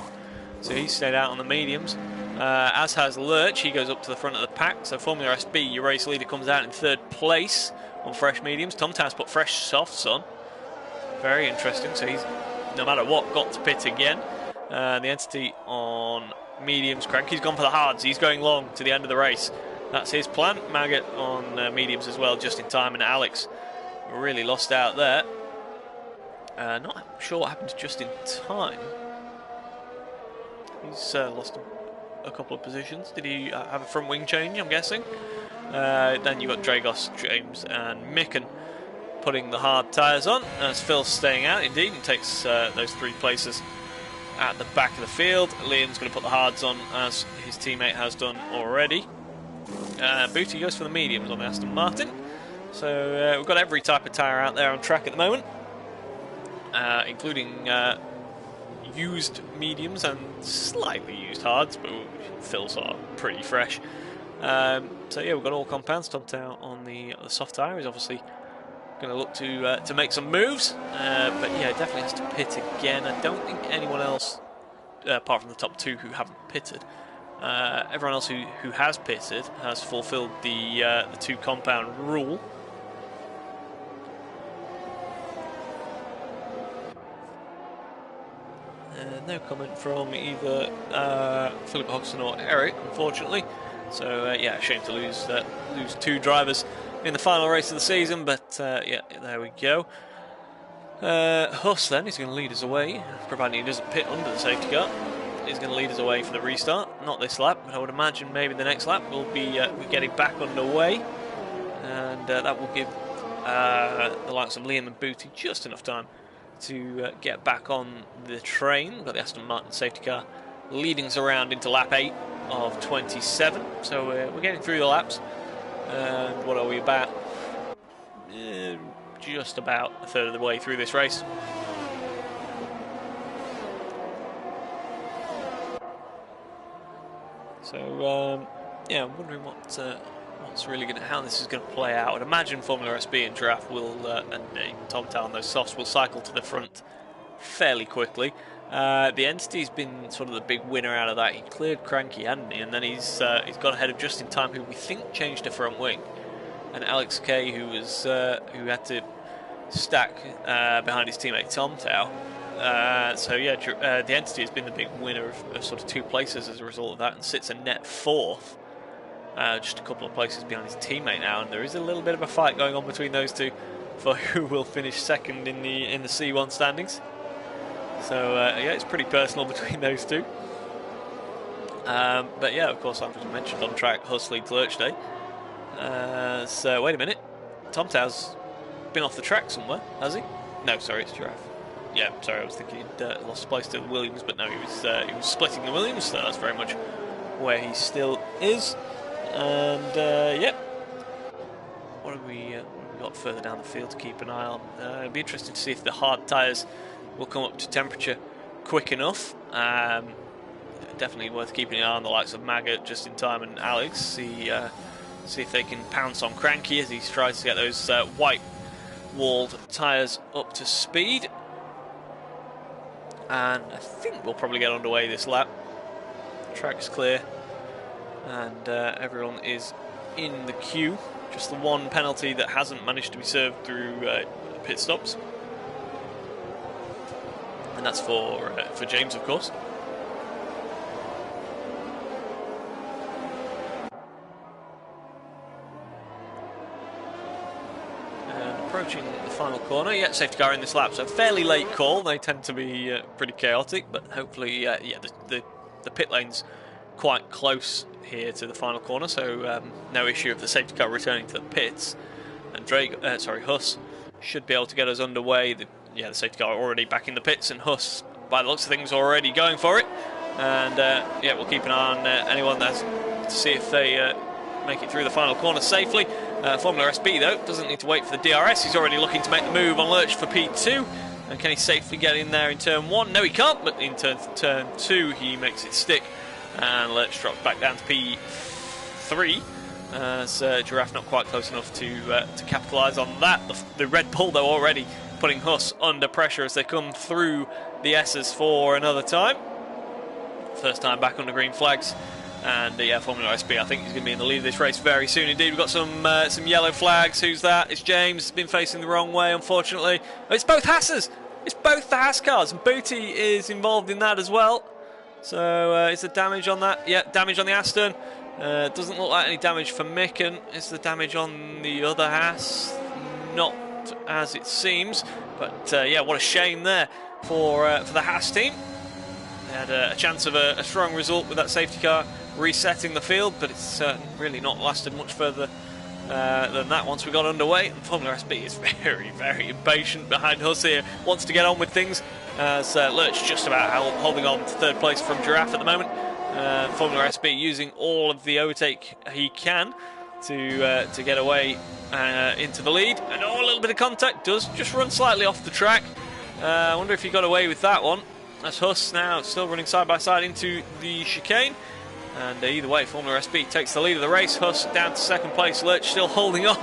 So he stayed out on the mediums. As has Lurch. He goes up to the front of the pack. So Formula SB, your race leader, comes out in 3rd place on fresh mediums. Tom Towns put fresh softs on. Very interesting. So he's, no matter what, got to pit again. The Entity on mediums. Cranky's gone for the hards. He's going long to the end of the race. That's his plan. Maggot on mediums as well, Just in Time, and Alex really lost out there. Not sure what happened to Just in Time. He's lost a couple of positions. Did he have a front wing change, I'm guessing? Then you've got Dragos, James and Micken putting the hard tyres on, as Phil's staying out indeed and takes those 3 places at the back of the field. Liam's going to put the hards on, as his teammate has done already. Booty goes for the mediums on the Aston Martin. So we've got every type of tyre out there on track at the moment, including used mediums and slightly used hards, but Phil's are pretty fresh. So yeah, we've got all compounds. Topped out on the soft tyre. He's obviously going to look to make some moves, but yeah, definitely has to pit again. I don't think anyone else, apart from the top 2 who haven't pitted, Everyone else who has pitted has fulfilled the 2 compound rule. No comment from either Philip Hodgson or Eric, unfortunately. So yeah, shame to lose 2 drivers in the final race of the season, but yeah, there we go. Huss then is going to lead us away, providing he doesn't pit under the safety car. He's going to lead us away for the restart. Not this lap, but I would imagine maybe the next lap we'll be getting back underway, and that will give the likes of Liam and Booty just enough time to get back on the train. We've got the Aston Martin safety car leading us around into lap 8 of 27. So we're getting through the laps, and what are we about? Just about a third of the way through this race. So yeah, I'm wondering what's really how this is going to play out. I'd imagine Formula SB and Giraffe will and Tom Tal and those softs will cycle to the front fairly quickly. The Entity's been sort of the big winner out of that. He cleared Cranky, hadn't he? And then he's got ahead of Just in Time, who we think changed to front wing, and Alex Kay, who had to stack behind his teammate Tom Tal. So yeah, the Entity has been the big winner of sort of 2 places as a result of that, and sits a net 4th, just a couple of places behind his teammate now. And there is a little bit of a fight going on between those 2 for who will finish second in the C1 standings. So yeah, it's pretty personal between those 2. But yeah, of course, as mentioned on track, Huss leads Lurch Day. So wait a minute, Tom Tal's been off the track somewhere, has he? No, sorry, it's Giraffe. Yeah, sorry, I was thinking he'd lost place to the Williams, but no, he was splitting the Williams, so that's very much where he still is. And yeah, what have we got further down the field to keep an eye on? It'll be interesting to see if the hard tyres will come up to temperature quick enough. Definitely worth keeping an eye on the likes of Maggot, Just in Time, and Alex. See if they can pounce on Cranky as he tries to get those white walled tyres up to speed. And I think we'll probably get underway this lap. The track's clear, and everyone is in the queue. Just the one penalty that hasn't managed to be served through pit stops, and that's for James, of course. Approaching the final corner, yeah, safety car in this lap, so fairly late call. They tend to be pretty chaotic, but hopefully, yeah, the pit lane's quite close here to the final corner, so no issue of the safety car returning to the pits. And Huss should be able to get us underway. The safety car already back in the pits, and Huss, by the looks of things, already going for it. And yeah, we'll keep an eye on anyone that's to see if they make it through the final corner safely. Formula SB, though, doesn't need to wait for the DRS. He's already looking to make the move on Lurch for P2. And can he safely get in there in turn 1? No, he can't, but in turn 2, he makes it stick. And Lurch drops back down to P3. So Giraffe not quite close enough to capitalise on that. The Red Bull, though, already putting Huss under pressure as they come through the S's for another time. First time back under green flags. And yeah, Formula SB, I think he's going to be in the lead of this race very soon indeed. We've got some yellow flags. Who's that? It's James. He's been facing the wrong way, unfortunately. Oh, it's both Hasses. It's both the Haas cars. And Booty is involved in that as well. So is there damage on that? Yeah, damage on the Aston. Doesn't look like any damage for Micken. Is the damage on the other Haas? Not as it seems. But yeah, what a shame there for the Haas team. They had a chance of a strong result with that safety car resetting the field, but it's really not lasted much further than that once we got underway. And Formula SB is very, very impatient behind Huss here, wants to get on with things. So Lurch just about holding on to third place from Giraffe at the moment. Formula SB using all of the overtake he can to get away into the lead. And a little bit of contact, does just run slightly off the track. I wonder if he got away with that one. That's Huss now still running side by side into the chicane. And either way, Formula SB takes the lead of the race. Huss down to second place. Lurch still holding on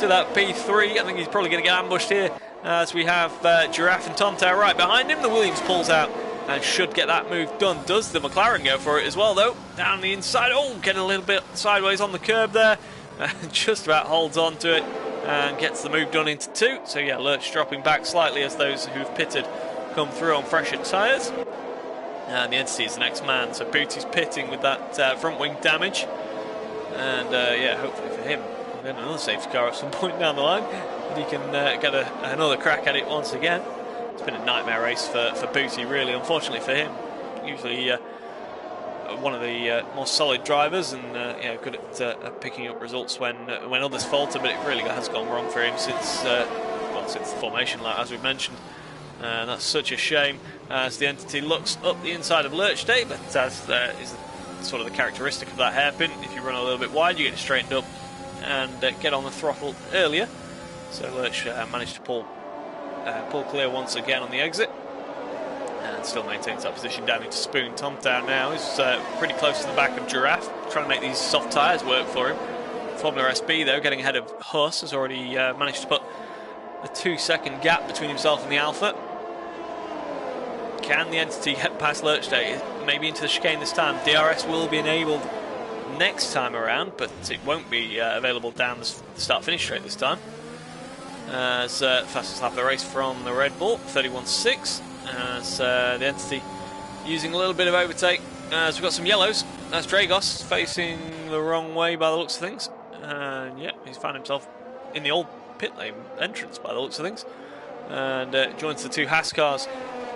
to that P3. I think he's probably going to get ambushed here as we have Giraffe and Tom Tal right behind him. The Williams pulls out and should get that move done. Does the McLaren go for it as well, though? Down the inside. Oh, get a little bit sideways on the curb there. Just about holds on to it and gets the move done into 2. So yeah, Lurch dropping back slightly as those who've pitted come through on fresher tyres. And the Entity is the next man, so Booty's pitting with that front wing damage. And yeah, hopefully for him, we'll get another safety car at some point down the line, and he can get another crack at it once again. It's been a nightmare race for Booty, really, unfortunately for him. Usually one of the more solid drivers, and yeah, good at picking up results when others falter, but it really has gone wrong for him since well, since the formation lap, as we've mentioned. And that's such a shame as the Entity looks up the inside of Lurch Day, but as is sort of the characteristic of that hairpin, if you run a little bit wide, you get it straightened up and get on the throttle earlier. So Lurch managed to pull clear once again on the exit, and still maintains that position down into Spoon. Tom Down now is pretty close to the back of Giraffe, trying to make these soft tyres work for him. Formula SB, though, getting ahead of Huss, has already managed to put a 2-second gap between himself and the Alpha. Can the Entity get past Lurch Day? Maybe into the chicane this time. DRS will be enabled next time around, but it won't be available down the start-finish straight this time. As fastest lap of the race from the Red Bull, 31.6. As the Entity using a little bit of overtake. As we've got some yellows. That's Dragos facing the wrong way by the looks of things. And yeah, he's found himself in the old pit lane entrance by the looks of things. And joins the 2 Haas cars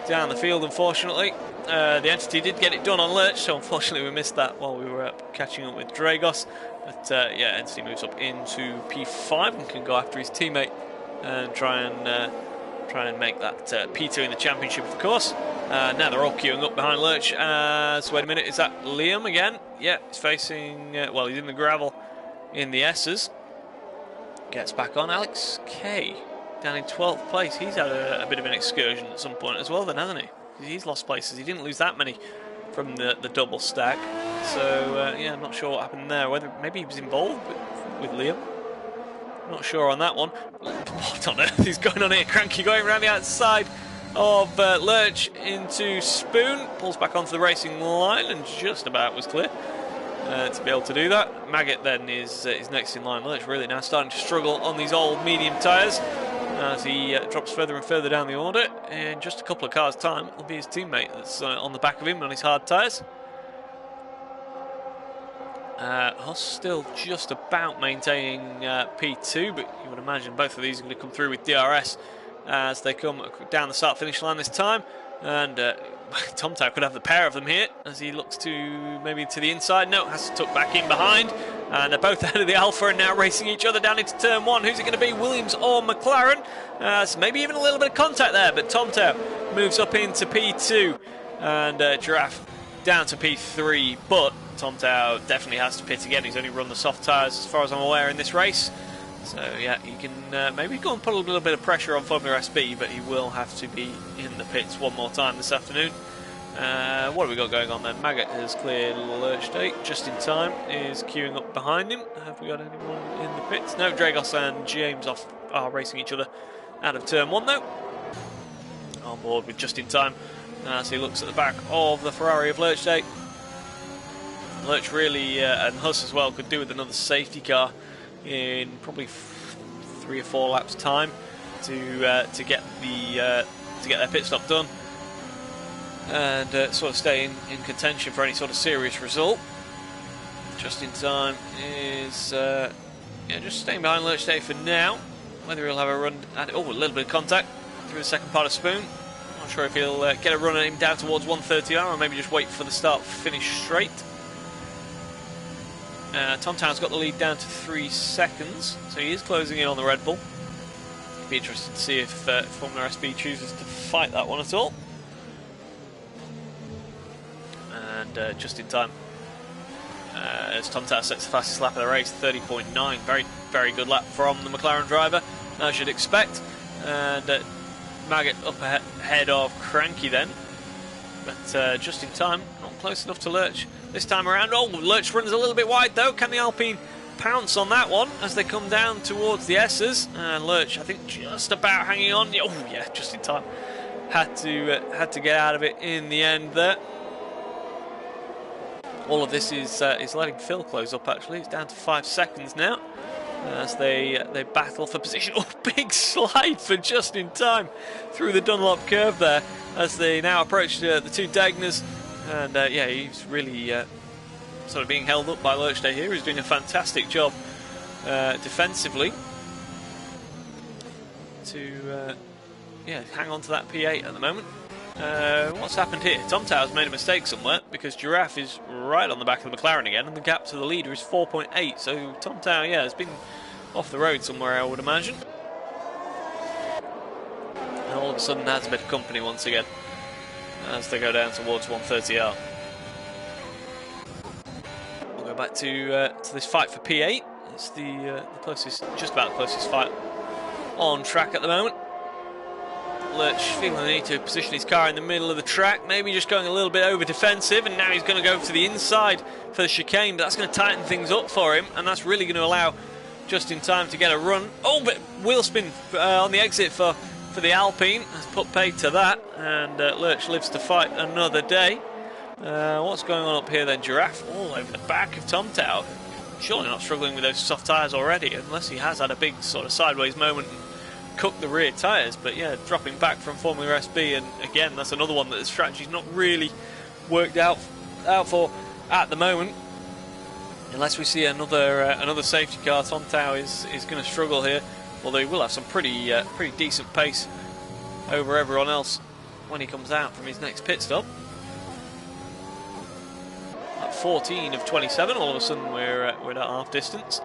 down the field, unfortunately. The Entity did get it done on Lurch, so unfortunately we missed that while we were catching up with Dragos. But yeah, Entity moves up into P5 and can go after his teammate and try and make that P2 in the championship, of course. Now they're all queuing up behind Lurch. So wait a minute, is that Liam again? Yeah, he's facing, well, he's in the gravel in the S's. Gets back on. Alex K down in 12th place. He's had a bit of an excursion at some point as well then, hasn't he? He's lost places. He didn't lose that many from the double stack. So yeah, I'm not sure what happened there. Whether maybe he was involved with Liam. Not sure on that one. What on earth is going on here? Cranky going around the outside of Lurch into Spoon. Pulls back onto the racing line and just about was clear to be able to do that. Maggot then is next in line. Lurch really now starting to struggle on these old medium tyres as he drops further and further down the order. In just a couple of cars' time, it'll be his teammate that's on the back of him on his hard tyres. Huss still just about maintaining P2, but you would imagine both of these are going to come through with DRS as they come down the start-finish line this time. And Tom Tao could have the pair of them here as he looks to maybe to the inside. No, has to tuck back in behind. And they're both ahead of the Alpha and now racing each other down into turn 1. Who's it going to be, Williams or McLaren? So maybe even a little bit of contact there, but Tom Tao moves up into P2 and Giraffe down to P3. But Tom Tao definitely has to pit again. He's only run the soft tyres as far as I'm aware in this race. So yeah, he can maybe go and put a little bit of pressure on Formula SB, but he will have to be in the pits one more time this afternoon. What have we got going on then? Maggot has cleared Lurch Day just in time, is queuing up behind him. Have we got anyone in the pits? No, Dragos and James are racing each other out of turn 1 though. On board with just in time as he looks at the back of the Ferrari of Lurch Day. Lurch really, and Huss as well, could do with another safety car in probably 3 or 4 laps time to get their pit stop done and sort of stay in contention for any sort of serious result. Just in time is yeah, just staying behind Lurch Day for now. Whether he'll have a run at a little bit of contact through the second part of Spoon. Not sure if he'll get a run at him down towards 1:30 or maybe just wait for the start finish straight. Tom Town's got the lead down to 3 seconds, so he is closing in on the Red Bull. Be interested to see if Formula SB chooses to fight that one at all. And just in time, as Tom Town sets the fastest lap of the race, 30.9. Very, very good lap from the McLaren driver, as you'd expect. And Maggot up ahead of Cranky then, but just in time, not close enough to Lurch this time around. Oh, Lurch runs a little bit wide though. Can the Alpine pounce on that one as they come down towards the S's? And Lurch, I think, just about hanging on. Oh yeah, just in time. had to get out of it in the end there. All of this is letting Phil close up. Actually, it's down to 5 seconds now as they battle for position. Oh, big slide for just in time through the Dunlop curve there as they now approach the two Degners. And yeah, he's really sort of being held up by Lurchday here. He's doing a fantastic job defensively to yeah, hang on to that P8 at the moment. What's happened here? Tom Tower's made a mistake somewhere because Giraffe is right on the back of the McLaren again, and the gap to the leader is 4.8. So Tom Tower, yeah, has been off the road somewhere, I would imagine. And all of a sudden has a bit of company once again as they go down towards 130R. We'll go back to this fight for P8. It's the closest, just about the closest fight on track at the moment. Lurch feeling the need to position his car in the middle of the track, maybe just going a little bit over defensive, and now he's going to go to the inside for the chicane, but that's going to tighten things up for him, and that's really going to allow just in time to get a run. Oh, but wheel spin on the exit for the Alpine has put paid to that, and Lurch lives to fight another day. What's going on up here then? Giraffe all over the back of Tom Tower. Surely not struggling with those soft tyres already, unless he has had a big sort of sideways moment and cooked the rear tyres. But yeah, dropping back from Formula SB, and again, that's another one that the strategy's not really worked out for at the moment. Unless we see another safety car, Tom Tower is going to struggle here. Although he will have some pretty decent pace over everyone else when he comes out from his next pit stop. At 14 of 27, all of a sudden we're at half distance.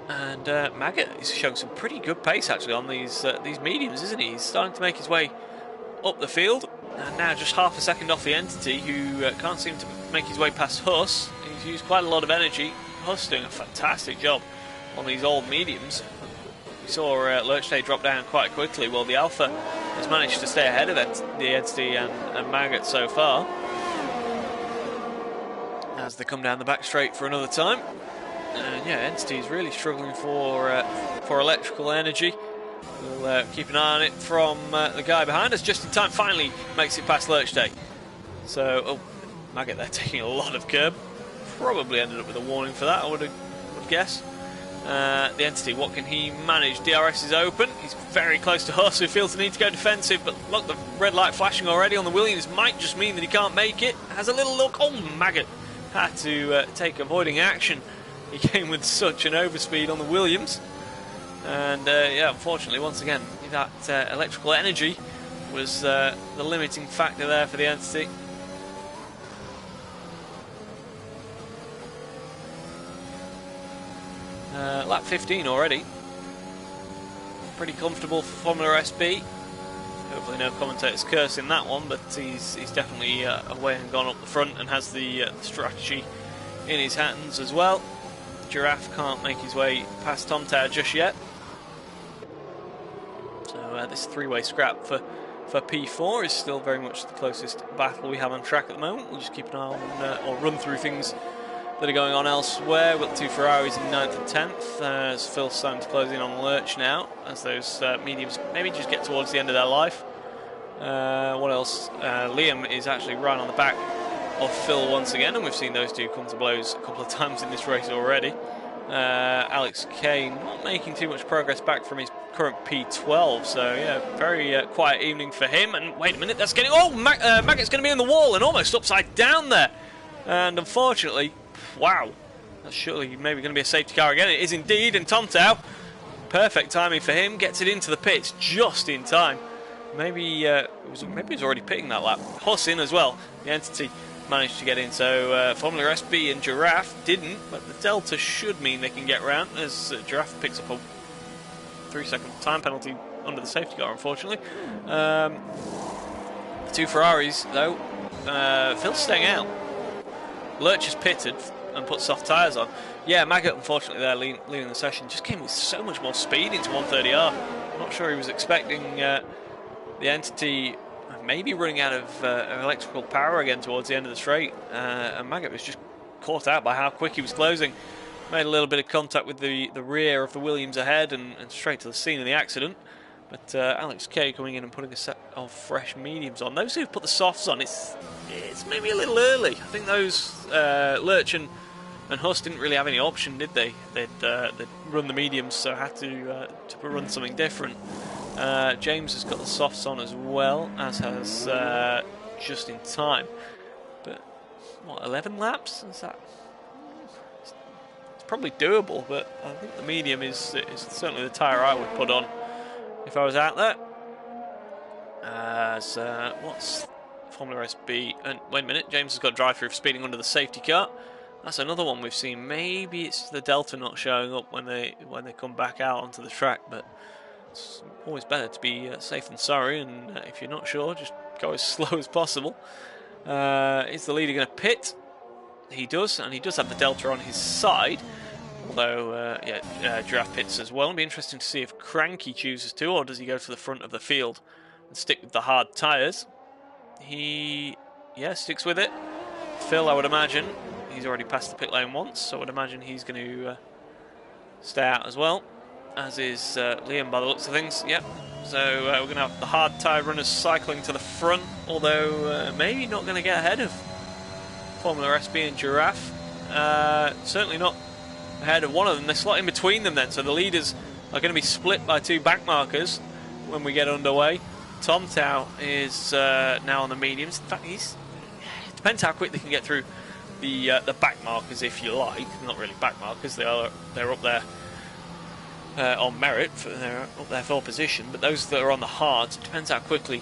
And Maggot is showing some pretty good pace actually on these mediums, isn't he? He's starting to make his way up the field, and now just half a second off the Entity, who can't seem to make his way past Huss. He's used quite a lot of energy. Huss doing a fantastic job on these old mediums. We saw Lurchday drop down quite quickly. Well, the Alpha has managed to stay ahead of the Entity and Maggot so far, as they come down the back straight for another time. And yeah, Entity is really struggling for electrical energy. We'll keep an eye on it from the guy behind us. Just in time, finally makes it past Lurchday. So, oh, Maggot there taking a lot of curb. Probably ended up with a warning for that, I would guess. The Entity, what can he manage? DRS is open. He's very close to Huss, who feels the need to go defensive. But look, the red light flashing already on the Williams might just mean that he can't make it. Has a little look. Oh, Maggot had to take avoiding action. He came with such an overspeed on the Williams. And yeah, unfortunately, once again, that electrical energy was the limiting factor there for the Entity. Lap 15 already. Pretty comfortable for Formula SB. Hopefully no commentators cursing that one, but he's definitely away and gone up the front and has the strategy in his hands as well. Giraffe can't make his way past Tom Tower just yet. So this three-way scrap for P4 is still very much the closest battle we have on track at the moment. We'll just keep an eye on or run through things that are going on elsewhere. We've got two Ferraris in 9th and 10th. As Phil's starting to close in on Lurch now, as those mediums maybe just get towards the end of their life. What else? Liam is actually right on the back of Phil once again, and we've seen those two come to blows a couple of times in this race already. Alex Kane not making too much progress back from his current P12, so yeah, very quiet evening for him. And wait a minute, that's getting... Oh, Maggot's going to be in the wall and almost upside down there. And unfortunately, wow, that's surely maybe going to be a safety car again. It is indeed, and Tom Tow, perfect timing for him, gets it into the pits just in time. Maybe it was already pitting that lap. Huss in as well. The Entity managed to get in, so Formula SB and Giraffe didn't, but the delta should mean they can get round, as Giraffe picks up a 3-second time penalty under the safety car, unfortunately. The two Ferraris, though, Phil's staying out. Lurch has pitted and put soft tyres on. Yeah, Maggot, unfortunately, there leading the session, just came with so much more speed into 130R. I'm not sure he was expecting the Entity maybe running out of electrical power again towards the end of the straight, and Maggot was just caught out by how quick he was closing. Made a little bit of contact with the rear of the Williams ahead and straight to the scene of the accident. But Alex Kay coming in and putting a set of fresh mediums on. Those who've put the softs on, it's maybe a little early. I think those Lurch and Huss didn't really have any option, did they? They'd run the mediums, so had to run something different. James has got the softs on as well, as has Just in Time. But what, 11 laps? Is that? It's probably doable, but I think the medium is certainly the tyre I would put on if I was out there. As what's Formula SB? And wait a minute, James has got drive-through for speeding under the safety car. That's another one we've seen. Maybe it's the Delta not showing up when they come back out onto the track, but it's always better to be safe than sorry. And if you're not sure, just go as slow as possible. Is the leader going to pit? He does, and he does have the Delta on his side. Although, Giraffe pits as well. It'll be interesting to see if Cranky chooses to, or does he go to the front of the field and stick with the hard tyres. He, sticks with it. Phil, I would imagine, he's already passed the pit lane once, so I would imagine he's going to stay out as well, as is Liam by the looks of things. Yep. So we're going to have the hard tyre runners cycling to the front, although maybe not going to get ahead of Formula SB and Giraffe. Certainly not ahead of one of them. They're slotting in between them then, so the leaders are going to be split by two back markers when we get underway. Tom Tao is now on the mediums. In fact, it depends how quick they can get through the back markers, if you like. Not really back markers, they're up there on merit, they're up there for position, but those that are on the hards, it depends how quickly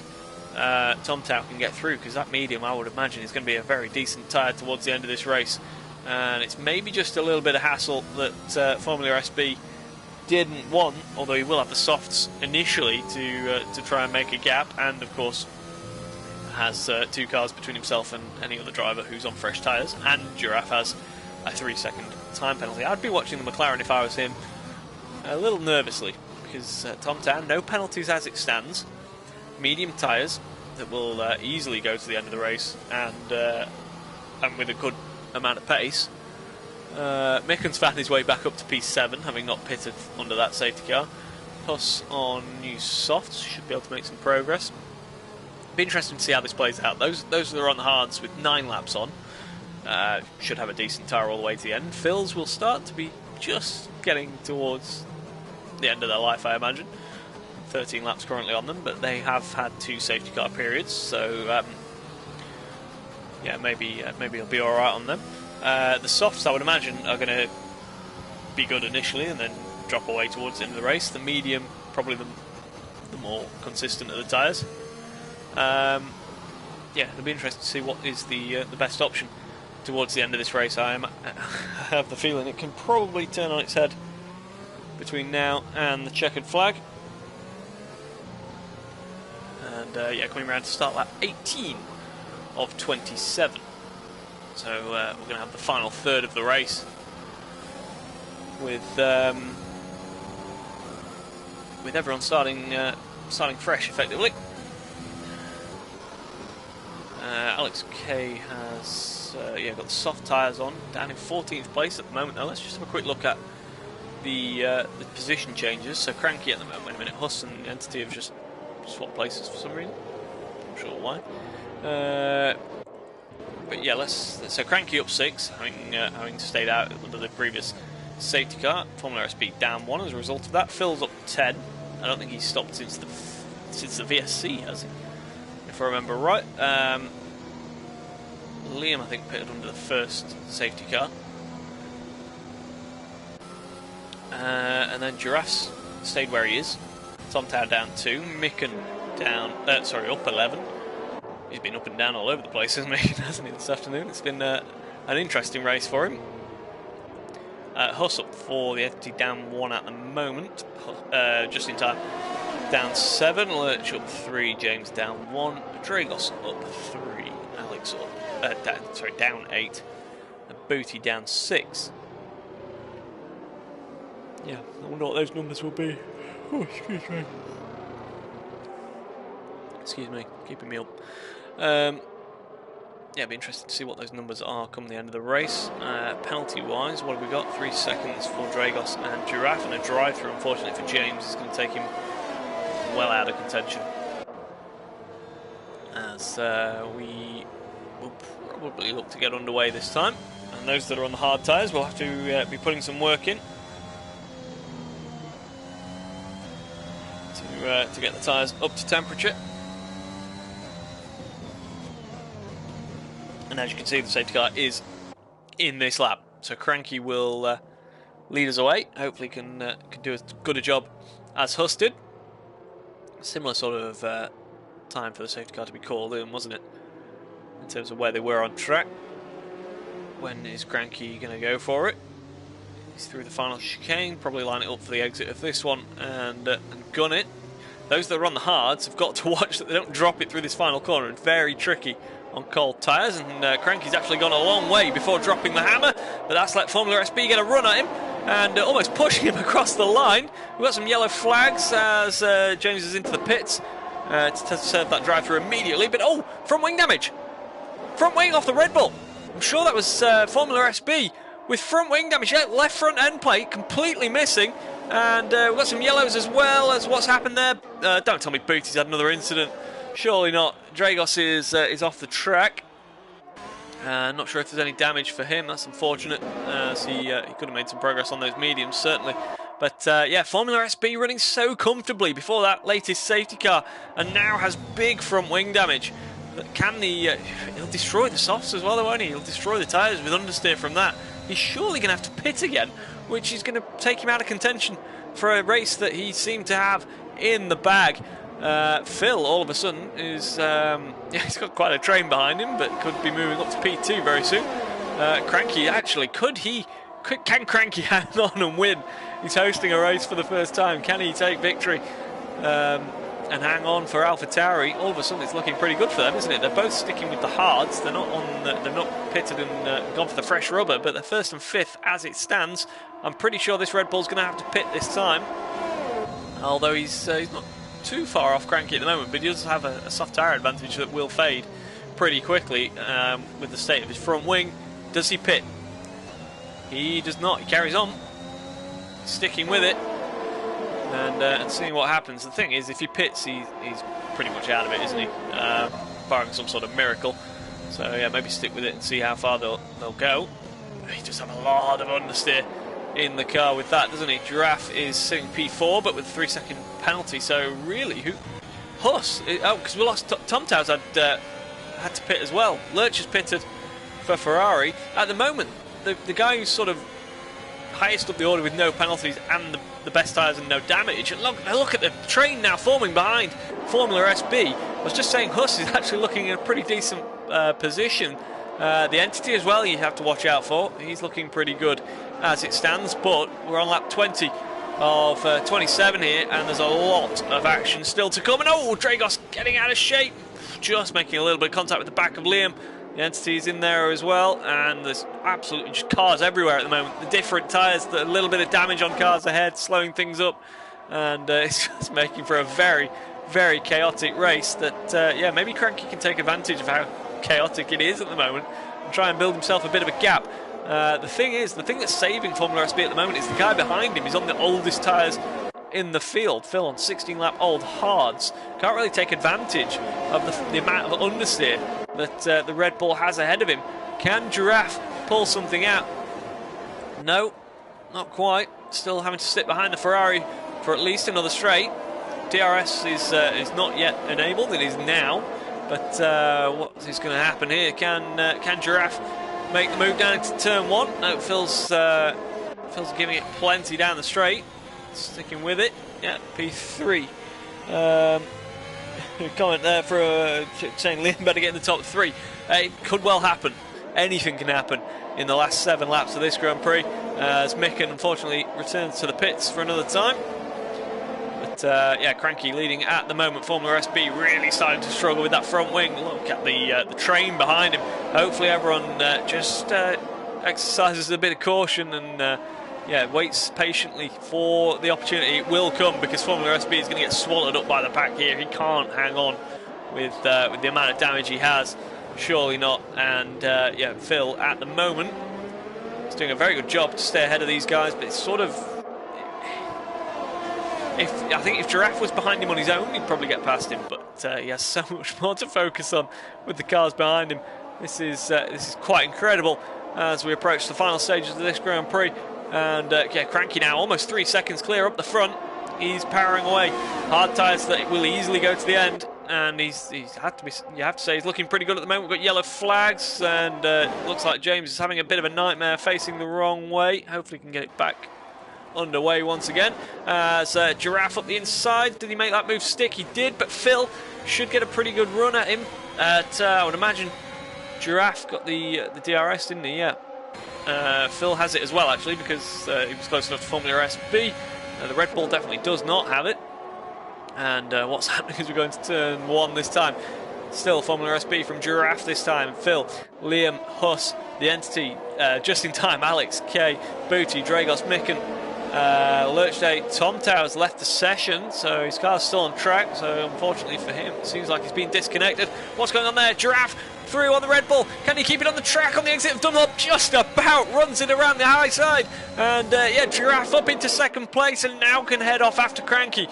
Tom Tao can get through, because that medium, I would imagine, is going to be a very decent tyre towards the end of this race. And it's maybe just a little bit of hassle that Formula SB didn't want, although he will have the softs initially to try and make a gap, and of course has 2 cars between himself and any other driver who's on fresh tyres, and Giraffe has a 3-second time penalty. I'd be watching the McLaren if I was him a little nervously, because Tom Tan, no penalties as it stands, medium tyres that will easily go to the end of the race, and with a good amount of pace. Mickens found his way back up to P7, having not pitted under that safety car. Huss on new softs, should be able to make some progress. Be interesting to see how this plays out. Those that are on the hards with 9 laps on should have a decent tyre all the way to the end. Phil's will start to be just getting towards the end of their life, I imagine. 13 laps currently on them, but they have had 2 safety car periods, so maybe he'll be alright on them. The softs, I would imagine, are going to be good initially and then drop away towards the end of the race. The medium, probably the more consistent of the tyres. It'll be interesting to see what is the best option towards the end of this race. I have the feeling it can probably turn on its head between now and the checkered flag. And coming around to start lap 18 of 27. So we're going to have the final third of the race with everyone starting fresh, effectively. Alex Kay has got the soft tyres on, down in 14th place at the moment. Now let's just have a quick look at the position changes. So Cranky at the moment. Wait a minute, Huss and Entity have just swapped places for some reason. Not sure why. But yeah, so Cranky up 6, having stayed out under the previous safety car. Formula SB down 1 as a result of that. Phil's up 10. I don't think he's stopped since the VSC, has he? If I remember right. Liam, I think, pitted under the first safety car. And then Giraffe's stayed where he is. Tom Tower down 2. Micken up 11. He's been up and down all over the place, hasn't he, this afternoon? It's been an interesting race for him. Huss up 4, the entity down 1 at the moment. Just in time, down 7. Lurch up 3, James down 1. Dragos up 3, Alex up, down 8. And Booty down 6. Yeah, I wonder what those numbers will be. Oh, excuse me, keeping me up. It'd be interesting to see what those numbers are come the end of the race. Penalty-wise, what have we got? 3 seconds for Dragos and Giraffe, and a drive-through, unfortunately, for James is going to take him well out of contention. As we will probably look to get underway this time. And those that are on the hard tyres will have to be putting some work in to get the tyres up to temperature. And as you can see, the safety car is in this lap. So Cranky will lead us away. Hopefully can do as good a job as Huss did. Similar sort of time for the safety car to be called in, wasn't it? In terms of where they were on track. When is Cranky going to go for it? He's through the final chicane, probably line it up for the exit of this one and gun it. Those that are on the hards have got to watch that they don't drop it through this final corner. It's very tricky on cold tyres, and Cranky's actually gone a long way before dropping the hammer, but that's let Formula SB get a run at him and almost pushing him across the line. We've got some yellow flags as James is into the pits to serve that drive through immediately, but oh, front wing damage. Front wing off the Red Bull. I'm sure that was Formula SB with front wing damage. Yeah, left front end plate completely missing. And we've got some yellows as well as what's happened there. Don't tell me Booty's had another incident. Surely not. Dragos is off the track. Not sure if there's any damage for him. That's unfortunate. So he could have made some progress on those mediums, certainly. But yeah, Formula SB running so comfortably before that latest safety car. And now has big front wing damage. Can the... he'll destroy the softs as well, though, won't he? He'll destroy the tyres with understeer from that. He's surely going to have to pit again, which is going to take him out of contention for a race that he seemed to have in the bag. Phil, all of a sudden, is... yeah, he's got quite a train behind him, but could be moving up to P2 very soon. Cranky, actually, can Cranky hang on and win? He's hosting a race for the first time. Can he take victory? And hang on for AlphaTauri. All of a sudden, it's looking pretty good for them, isn't it? They're both sticking with the hards. They're not on. They're not pitted and gone for the fresh rubber, but they're first and fifth as it stands. I'm pretty sure this Red Bull's going to have to pit this time. Although he's not too far off Cranky at the moment, but he does have a soft tyre advantage that will fade pretty quickly with the state of his front wing. Does he pit? He does not. He carries on, sticking with it. And seeing what happens. The thing is, if he pits, he's pretty much out of it, isn't he? Barring some sort of miracle. So yeah, maybe stick with it and see how far they'll go. He does have a lot of understeer in the car with that, doesn't he? Giraffe is sitting P4, but with a 3-second penalty. So really, Huss? Oh, because we lost Tom Towers had to pit as well. Lurch has pitted for Ferrari. At the moment, the guy who's sort of highest up the order with no penalties and the best tyres and no damage. And look at the train now forming behind Formula SB. I was just saying Huss is actually looking in a pretty decent position. The Entity as well you have to watch out for. He's looking pretty good as it stands, but we're on lap 20 of 27 here, and there's a lot of action still to come. And oh, Dragos getting out of shape, just making a little bit of contact with the back of Liam. The Entity is in there as well, and there's absolutely just cars everywhere at the moment. The different tyres, a little bit of damage on cars ahead, slowing things up, and it's just making for a very, very chaotic race that, yeah, maybe Cranky can take advantage of how chaotic it is at the moment and try and build himself a bit of a gap. The thing that's saving Formula SB at the moment is the guy behind him. He's on the oldest tyres in the field. Phil on 16-lap-old hards. Can't really take advantage of the amount of understeer that the Red Bull has ahead of him. Can Giraffe pull something out? No, not quite. Still having to sit behind the Ferrari for at least another straight. DRS is not yet enabled. It is now. But what is going to happen here? Can Giraffe make the move down into turn one? No, Phil's giving it plenty down the straight. Sticking with it. Yeah, P3. Comment there for saying Liam better get in the top three. It could well happen. Anything can happen in the last 7 laps of this Grand Prix, as Micken unfortunately returns to the pits for another time. But yeah, Cranky leading at the moment. Formula SB really starting to struggle with that front wing. Look at the train behind him. Hopefully everyone just exercises a bit of caution and yeah, waits patiently for the opportunity. It will come, because Formula SB is going to get swallowed up by the pack here. He can't hang on with the amount of damage he has. Surely not. And yeah, Phil at the moment is doing a very good job to stay ahead of these guys, but it's sort of I think if Giraffe was behind him on his own, he'd probably get past him. But he has so much more to focus on with the cars behind him. This is quite incredible as we approach the final stages of this Grand Prix. And yeah, Cranky now almost 3 seconds clear up the front. He's powering away. Hard tyres that will easily go to the end. And he's had to be. You have to say he's looking pretty good at the moment. We've got yellow flags, and looks like James is having a bit of a nightmare, facing the wrong way. Hopefully, he can get it back underway once again. So Giraffe up the inside. Did he make that move stick? He did, but Phil should get a pretty good run at him. I would imagine Giraffe got the DRS, didn't he? Yeah. Phil has it as well, actually, because he was close enough to Formula SB. The Red Bull definitely does not have it. And what's happening is we're going to turn 1 this time. Still Formula SB from Giraffe this time. Phil, Liam, Huss, the Entity, just in time. Alex, Kay, Booty, Dragos, Micken, Lurch Day. Tom Towers left the session, so his car's still on track. So unfortunately for him, it seems like he's been disconnected. What's going on there? Giraffe through on the Red Bull. Can he keep it on the track on the exit of Dunlop? Just about runs it around the high side. And yeah, Giraffe up into second place and now can head off after Cranky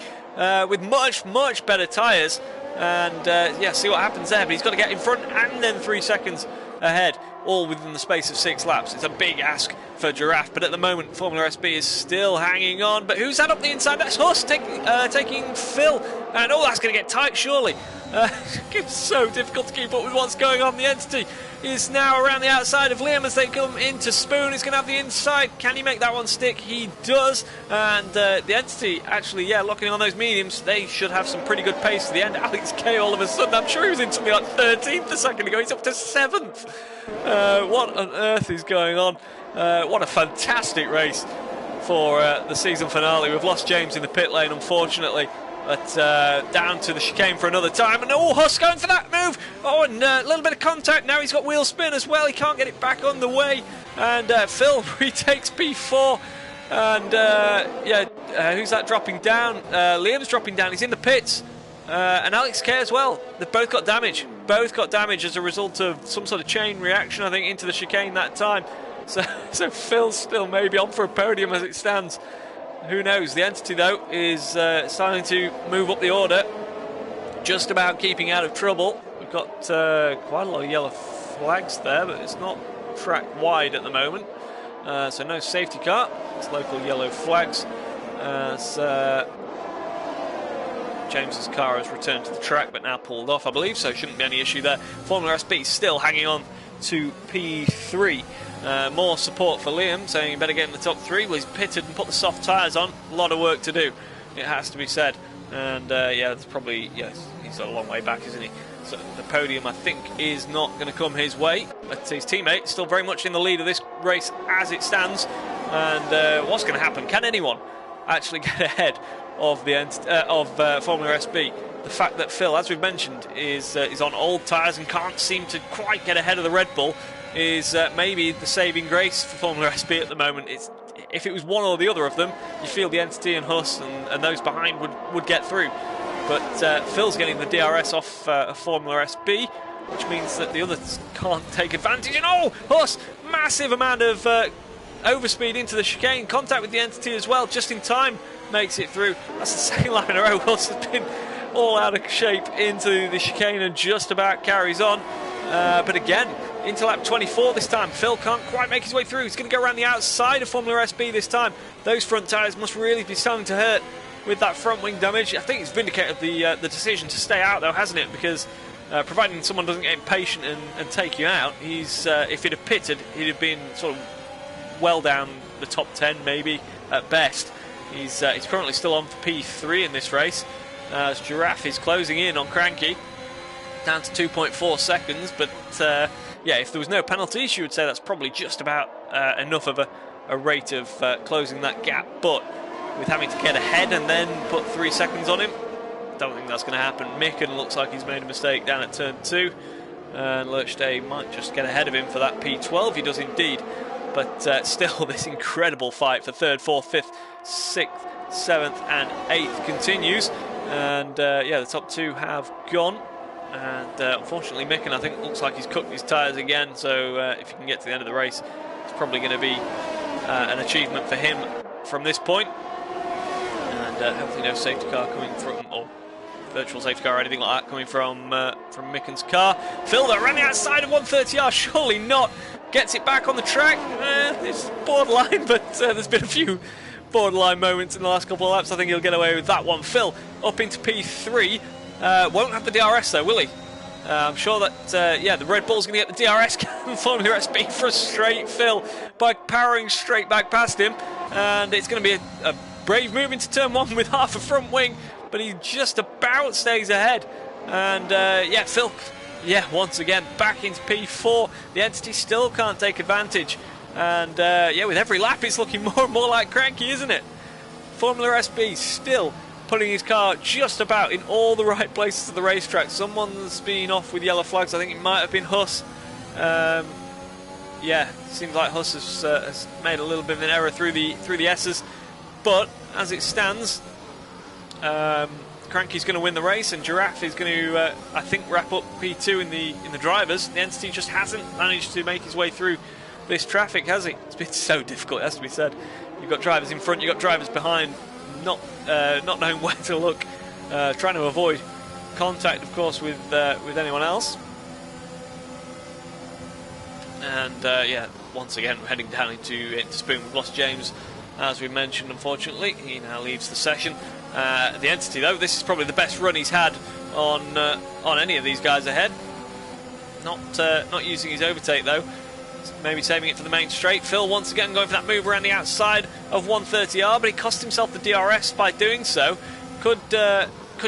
with much better tyres. And yeah, see what happens there. But he's got to get in front and then 3 seconds ahead, all within the space of 6 laps. It's a big ask for Giraffe, but at the moment Formula SB is still hanging on. But who's that up the inside? That's Huss taking Phil, and oh, that's going to get tight surely. It's so difficult to keep up with what's going on. The Entity is now around the outside of Liam as they come into Spoon. He's going to have the inside. Can he make that one stick? He does. And the Entity actually, yeah, locking on those mediums. They should have some pretty good pace to the end. Alex Kay all of a sudden, I'm sure he was in something like 13th a second ago. He's up to 7th. What on earth is going on? What a fantastic race for the season finale. We've lost James in the pit lane, unfortunately. But down to the chicane for another time. And oh, Huss going for that move. Oh, and a little bit of contact. Now he's got wheel spin as well. He can't get it back on the way. And Phil retakes P4. And yeah, who's that dropping down? Liam's dropping down. He's in the pits. And Alex Kay as well. They've both got damage. Both got damage as a result of some sort of chain reaction, I think, into the chicane that time. So Phil's still maybe on for a podium as it stands. Who knows? The Entity, though, is starting to move up the order. Just about keeping out of trouble. We've got quite a lot of yellow flags there, but it's not track wide at the moment. So no safety car. It's local yellow flags. James's car has returned to the track, but now pulled off, I believe, so shouldn't be any issue there. Formula SB still hanging on to P3. More support for Liam, saying he better get in the top 3. Well, he's pitted and put the soft tyres on. A lot of work to do, it has to be said. And yeah, it's probably, yes, he's a long way back, isn't he? So the podium, I think, is not going to come his way. But his teammate still very much in the lead of this race as it stands. And what's going to happen? Can anyone actually get ahead of the Formula SB? The fact that Phil, as we've mentioned, is on old tyres and can't seem to quite get ahead of the Red Bull is maybe the saving grace for Formula SB at the moment. If it was one or the other of them, you feel the Entity and Huss and those behind would get through. But Phil's getting the DRS off Formula SB, which means that the others can't take advantage. And oh, Huss, massive amount of overspeed into the chicane. Contact with the Entity as well, just in time, makes it through. That's the second lap in a row. Huss has been all out of shape into the chicane and just about carries on. But again, into lap 24 this time. Phil can't quite make his way through. He's going to go around the outside of Formula SB this time. Those front tyres must really be starting to hurt with that front wing damage. I think it's vindicated the decision to stay out, though, hasn't it? Because providing someone doesn't get impatient and take you out, if he'd have pitted, he'd have been sort of well down the top 10 maybe at best. He's currently still on for P3 in this race. As Giraffe is closing in on Cranky, down to 2.4 seconds, but yeah, if there was no penalties, you would say that's probably just about enough of a rate of closing that gap. But with having to get ahead and then put 3 seconds on him, don't think that's going to happen. Micken looks like he's made a mistake down at turn 2, and Lurch Day might just get ahead of him for that P12. He does indeed, but still this incredible fight for 3rd, 4th, 5th, 6th, 7th and 8th continues. And yeah, the top 2 have gone. And unfortunately, Micken, I think, looks like he's cooked his tyres again. So if he can get to the end of the race, it's probably going to be an achievement for him from this point. and hopefully no safety car coming from, or virtual safety car or anything like that coming from Micken's car. Phil, though, around the outside of 130R, surely not. Gets it back on the track. It's borderline, but there's been a few borderline moments in the last couple of laps. I think he'll get away with that one. Phil up into P3. Won't have the DRS though, will he? I'm sure that, yeah, the Red Bull's going to get the DRS. Can Formula SB frustrate Phil by powering straight back past him. And it's going to be a brave move into turn 1 with half a front wing, but he just about stays ahead. And, yeah, Phil, yeah, once again, back into P4. The Entity still can't take advantage. And, yeah, with every lap, it's looking more and more like Cranky, isn't it? Formula SB still putting his car just about in all the right places of the racetrack. Someone's been off with yellow flags. I think it might have been Huss. Yeah, seems like Huss has made a little bit of an error through the S's. But as it stands, Cranky's going to win the race, and Giraffe is going to, I think, wrap up P2 in the drivers. The Entity just hasn't managed to make his way through this traffic, has he? It's been so difficult, it has to be said. You've got drivers in front, you've got drivers behind, not knowing where to look, trying to avoid contact, of course, with anyone else. And yeah, once again, we're heading down into Spoon. We've lost James, as we mentioned, unfortunately. He now leaves the session. The Entity, though, this is probably the best run he's had on any of these guys ahead. Not using his overtake, though. Maybe saving it for the main straight. Phil once again going for that move around the outside of 130R, but he cost himself the DRS by doing so. Could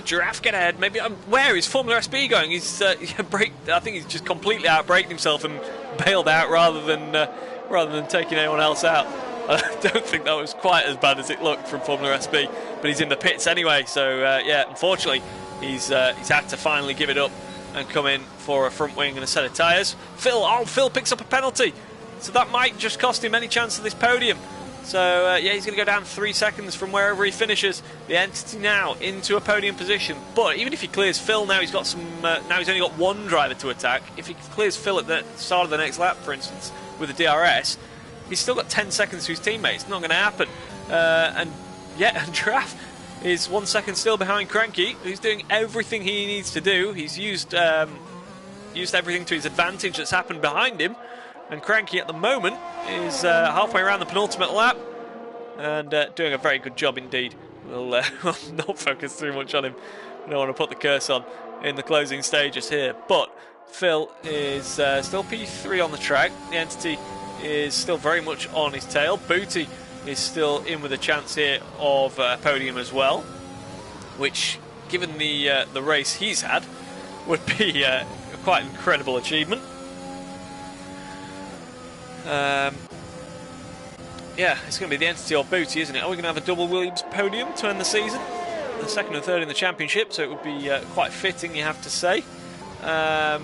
Giraffe get ahead? Maybe. Where is Formula SB going? He's I think he's just completely outbraked himself and bailed out rather than taking anyone else out. I don't think that was quite as bad as it looked from Formula SB, but he's in the pits anyway. So yeah, unfortunately, he's had to finally give it up and come in for a front wing and a set of tyres. Phil picks up a penalty, so that might just cost him any chance of this podium. So yeah, he's going to go down 3 seconds from wherever he finishes. The Entity now into a podium position, but even if he clears Phil now, he's got some. Now he's only got one driver to attack. If he clears Phil at the start of the next lap, for instance, with a DRS, he's still got 10 seconds to his teammates. It's not going to happen. And yeah, and Giraffe is 1 second still behind Cranky, who's doing everything he needs to do. He's used everything to his advantage that's happened behind him, and Cranky at the moment is halfway around the penultimate lap and doing a very good job indeed. We'll not focus too much on him. We don't want to put the curse on in the closing stages here, but Phil is still P3 on the track. The Entity is still very much on his tail. Booty is still in with a chance here of a podium as well, which, given the race he's had, would be quite an incredible achievement. Yeah, it's going to be the Entity or Booty, isn't it? Are we going to have a double Williams podium to end the season? The second and third in the championship, so it would be quite fitting, you have to say. I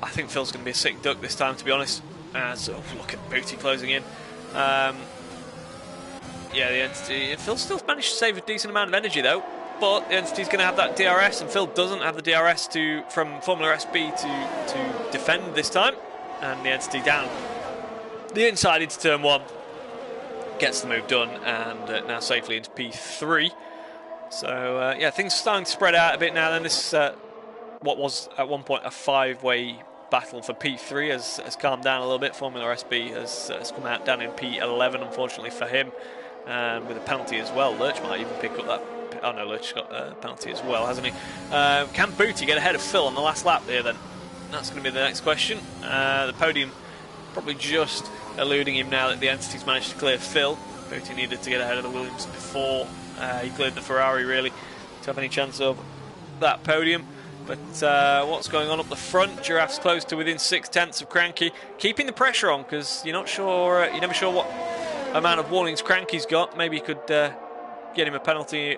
think Phil's going to be a sick duck this time, to be honest. So look at Booty closing in. Yeah, the Entity. Phil still managed to save a decent amount of energy though, but the Entity's going to have that DRS, and Phil doesn't have the DRS from Formula SB to defend this time. And the Entity down the inside into turn 1, gets the move done, and now safely into P3. So yeah, things are starting to spread out a bit now. Then this what was at one point a 5-way battle for P3 has calmed down a little bit. Formula SB has come out down in P11, unfortunately for him, with a penalty as well. Lurch might even pick up that. Oh no, Lurch's got a penalty as well, hasn't he? Can Booty get ahead of Phil on the last lap there then? That's going to be the next question. The podium probably just eluding him now that the Entity's managed to clear Phil. Booty needed to get ahead of the Williams before he cleared the Ferrari, really, to have any chance of that podium. But what's going on up the front? Giraffe's close to within 6/10 of Cranky, keeping the pressure on, because you're not sure, you're never sure what amount of warnings Cranky's got. Maybe you could get him a penalty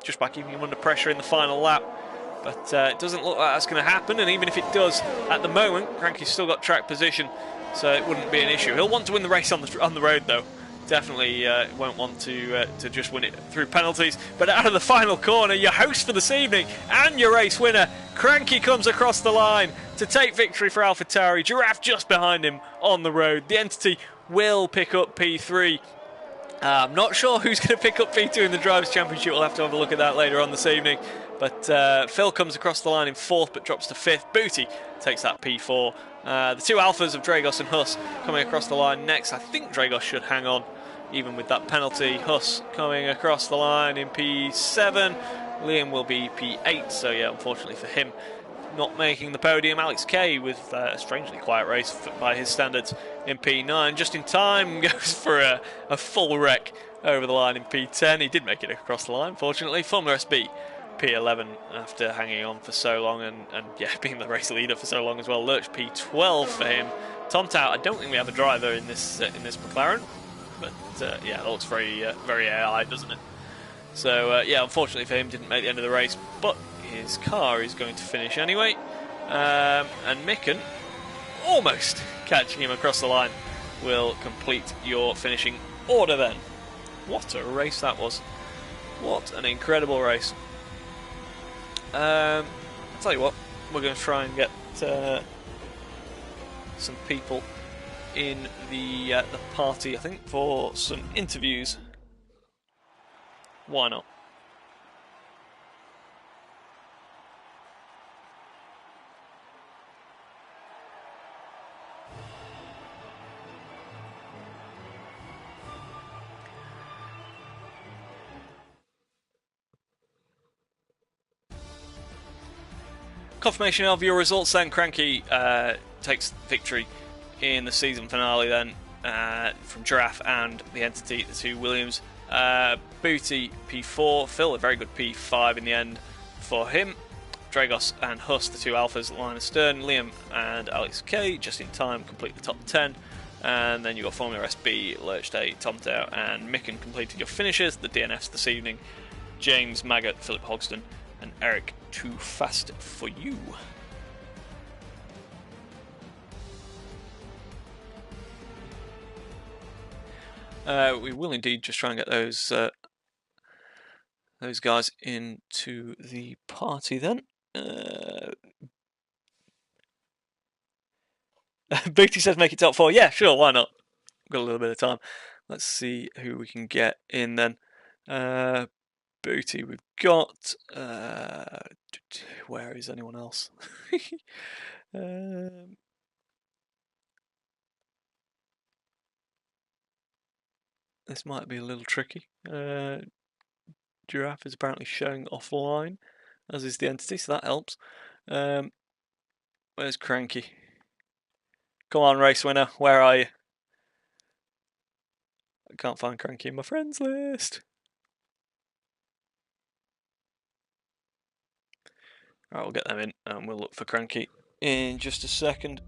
just by keeping him under pressure in the final lap. But it doesn't look like that's going to happen, and even if it does, at the moment, Cranky's still got track position, so it wouldn't be an issue. He'll want to win the race on the road, though. Definitely won't want to just win it through penalties. But out of the final corner, your host for this evening and your race winner, Cranky, comes across the line to take victory for AlphaTauri. Giraffe just behind him on the road. The Entity will pick up P3. I'm not sure who's going to pick up P2 in the Drivers' Championship. We'll have to have a look at that later on this evening. But Phil comes across the line in 4th but drops to 5th. Booty takes that P4. The two alphas of Dragos and Huss coming across the line next. I think Dragos should hang on even with that penalty. Huss coming across the line in P7. Liam will be P8, so yeah, unfortunately for him, not making the podium. Alex Kay with a strangely quiet race by his standards in P9. Just in time goes for a full wreck over the line in P10. He did make it across the line, fortunately. Formula SB P11 after hanging on for so long and yeah, being the race leader for so long as well. Lurch P12 for him. Tom Tout, I don't think we have a driver in this McLaren, but yeah, that looks very AI, doesn't it? So yeah, unfortunately for him, didn't make the end of the race, but his car is going to finish anyway. And Micken, almost catching him across the line, will complete your finishing order then. What a race that was. What an incredible race. I'll tell you what, we're going to try and get some people in the party, I think, for some interviews. Why not? Confirmation of your results then. Cranky takes victory in the season finale then from Giraffe and the Entity, the two Williams. Booty P4, Phil a very good P5 in the end for him. Dragos and Huss, the two alphas, line astern. Liam and Alex K just in time complete the top 10. And then you've got Formula SB, Lurch Day, Tom Dow and Micken completed your finishes. The DNFs this evening: James Maggot, Philip Hogston and Eric Too Fast For You. We will indeed just try and get those guys into the party then. Booty says make it top 4. Yeah, sure, why not? Got a little bit of time. Let's see who we can get in then. Booty, we've got. Where is anyone else? This might be a little tricky. Giraffe is apparently showing offline, as is the Entity, so that helps. Where's Cranky? Come on, race winner, where are you? I can't find Cranky in my friends list. Alright, we'll get them in and we'll look for Cranky in just a second.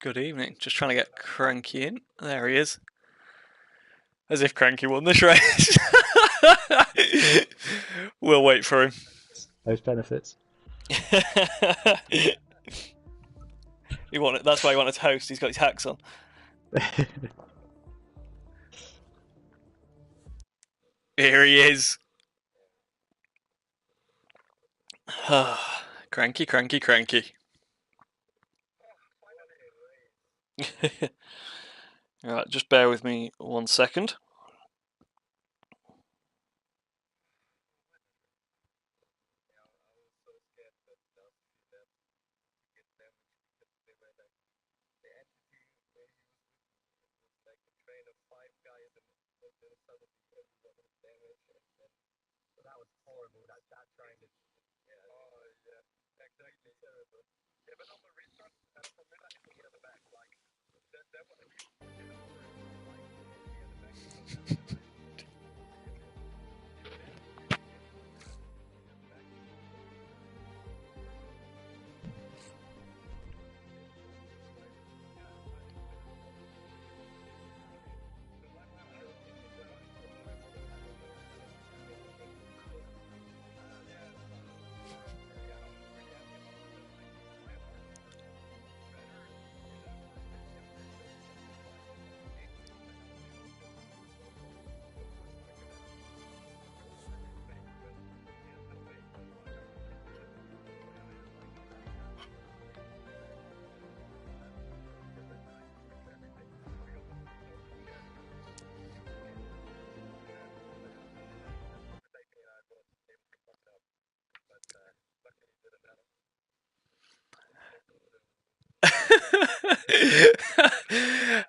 Good evening. Just trying to get Cranky in. There he is. As if Cranky won this race. We'll wait for him. Those benefits. He wanted, that's why he wanted to host. He's got his hacks on. Here he is. Cranky, Cranky, Cranky. Alright, just bear with me 1 second.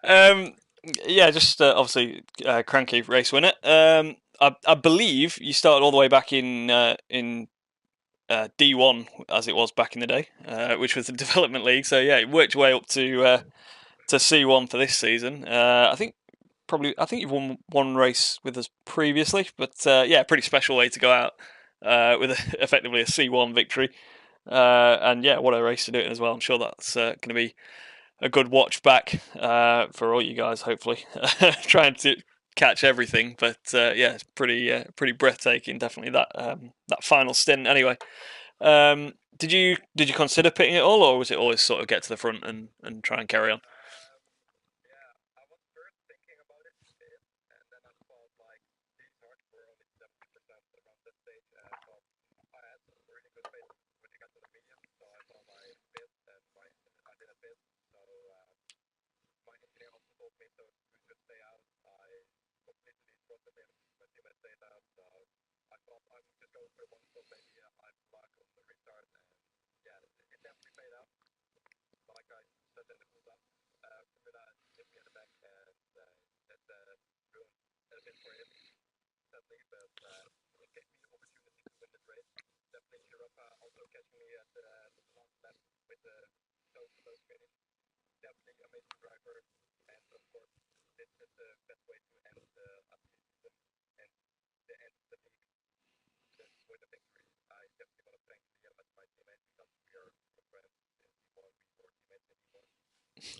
um, yeah, just obviously cranky race winner. I believe you started all the way back in D1 as it was back in the day, which was the development league. So yeah, it worked your way up to C1 for this season. I think you've won one race with us previously, but yeah, pretty special way to go out with effectively a C1 victory. And yeah, what a race to do it as well. I'm sure that's going to be a good watch back for all you guys. Hopefully, trying to catch everything, but yeah, it's pretty breathtaking. Definitely that final stint. Anyway, did you consider pitting it all, or was it always sort of get to the front and try and carry on?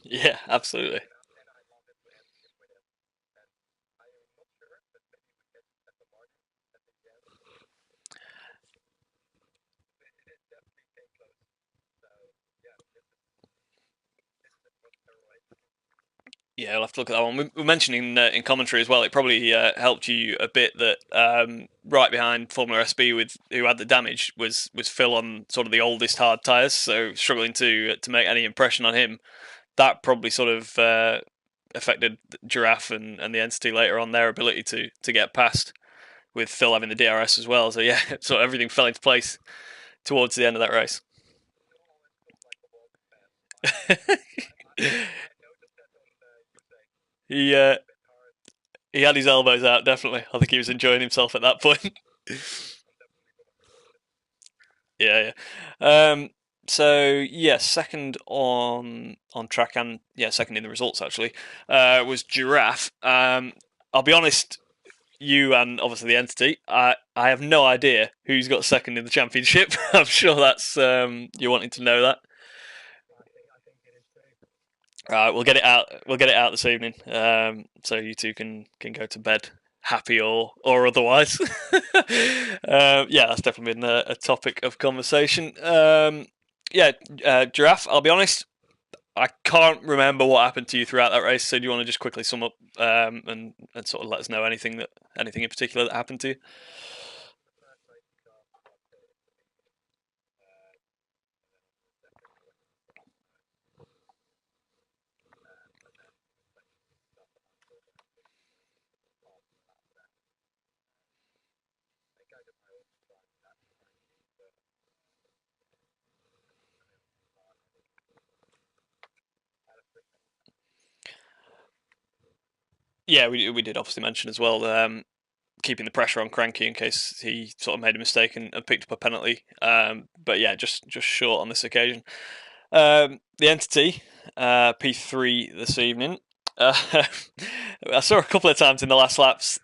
Yeah, absolutely. Yeah, I'll have to look at that one. We were mentioning in commentary as well. It probably helped you a bit that right behind Formula SB with who had the damage was Phil on sort of the oldest hard tyres, so struggling to make any impression on him. That probably sort of affected Giraffe and the entity later on their ability to get past with Phil having the DRS as well. So yeah, so everything fell into place towards the end of that race. he uh, he had his elbows out, definitely. I think he was enjoying himself at that point. Yeah, yeah. So yeah, second on track and yeah, second in the results actually was Giraffe. I'll be honest, you and obviously the entity. I have no idea who's got second in the championship. I'm sure that's you're wanting to know that. Right, we'll get it out. We'll get it out this evening, so you two can go to bed happy or otherwise. Yeah, that's definitely been a topic of conversation. Yeah, Giraffe. I'll be honest. I can't remember what happened to you throughout that race. So do you want to just quickly sum up and sort of let us know anything in particular that happened to you? Yeah, we did obviously mention as well. Keeping the pressure on Cranky in case he sort of made a mistake and picked up a penalty. But yeah, just short on this occasion. The entity P3 this evening. Uh, I saw a couple of times in the last laps.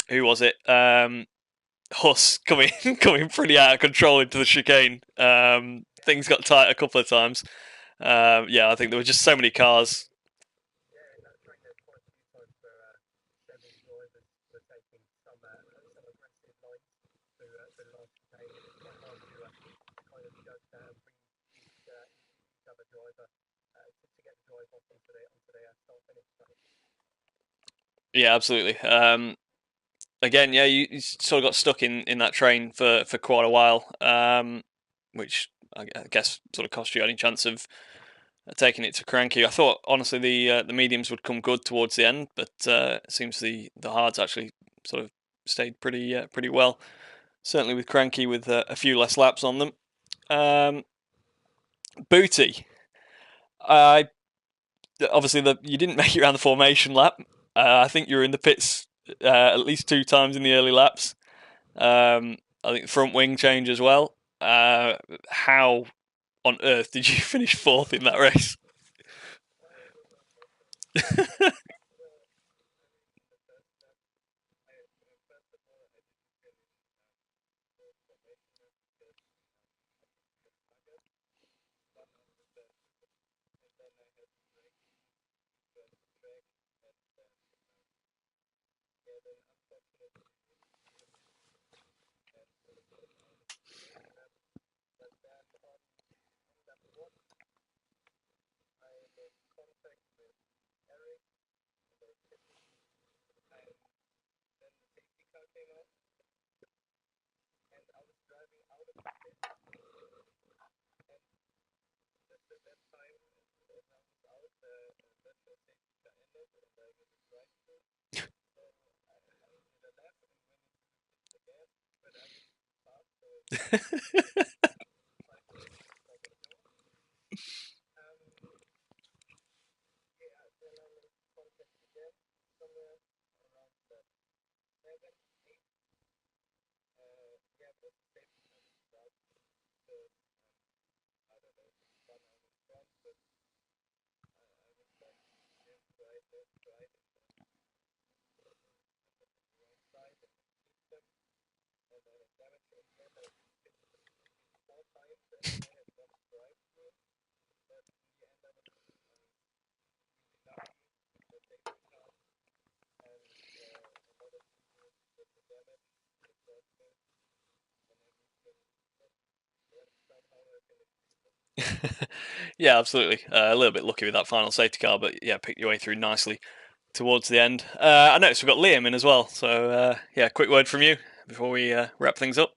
Who was it? Huss coming coming pretty out of control into the chicane. Things got tight a couple of times. Yeah, I think there were just so many cars. Yeah, absolutely. Again, yeah, you sort of got stuck in that train for quite a while, which I guess sort of cost you any chance of taking it to Cranky. I thought honestly the mediums would come good towards the end, but it seems the hards actually sort of stayed pretty well. Certainly with Cranky with a few less laps on them. Um, Booty. I obviously you didn't make it around the formation lap. I think you were in the pits at least 2 times in the early laps. I think front wing change as well. How on earth did you finish fourth in that race? Yeah, absolutely. A little bit lucky with that final safety car, but yeah, picked your way through nicely towards the end. I noticed we've got Liam in as well, so yeah, quick word from you before we wrap things up.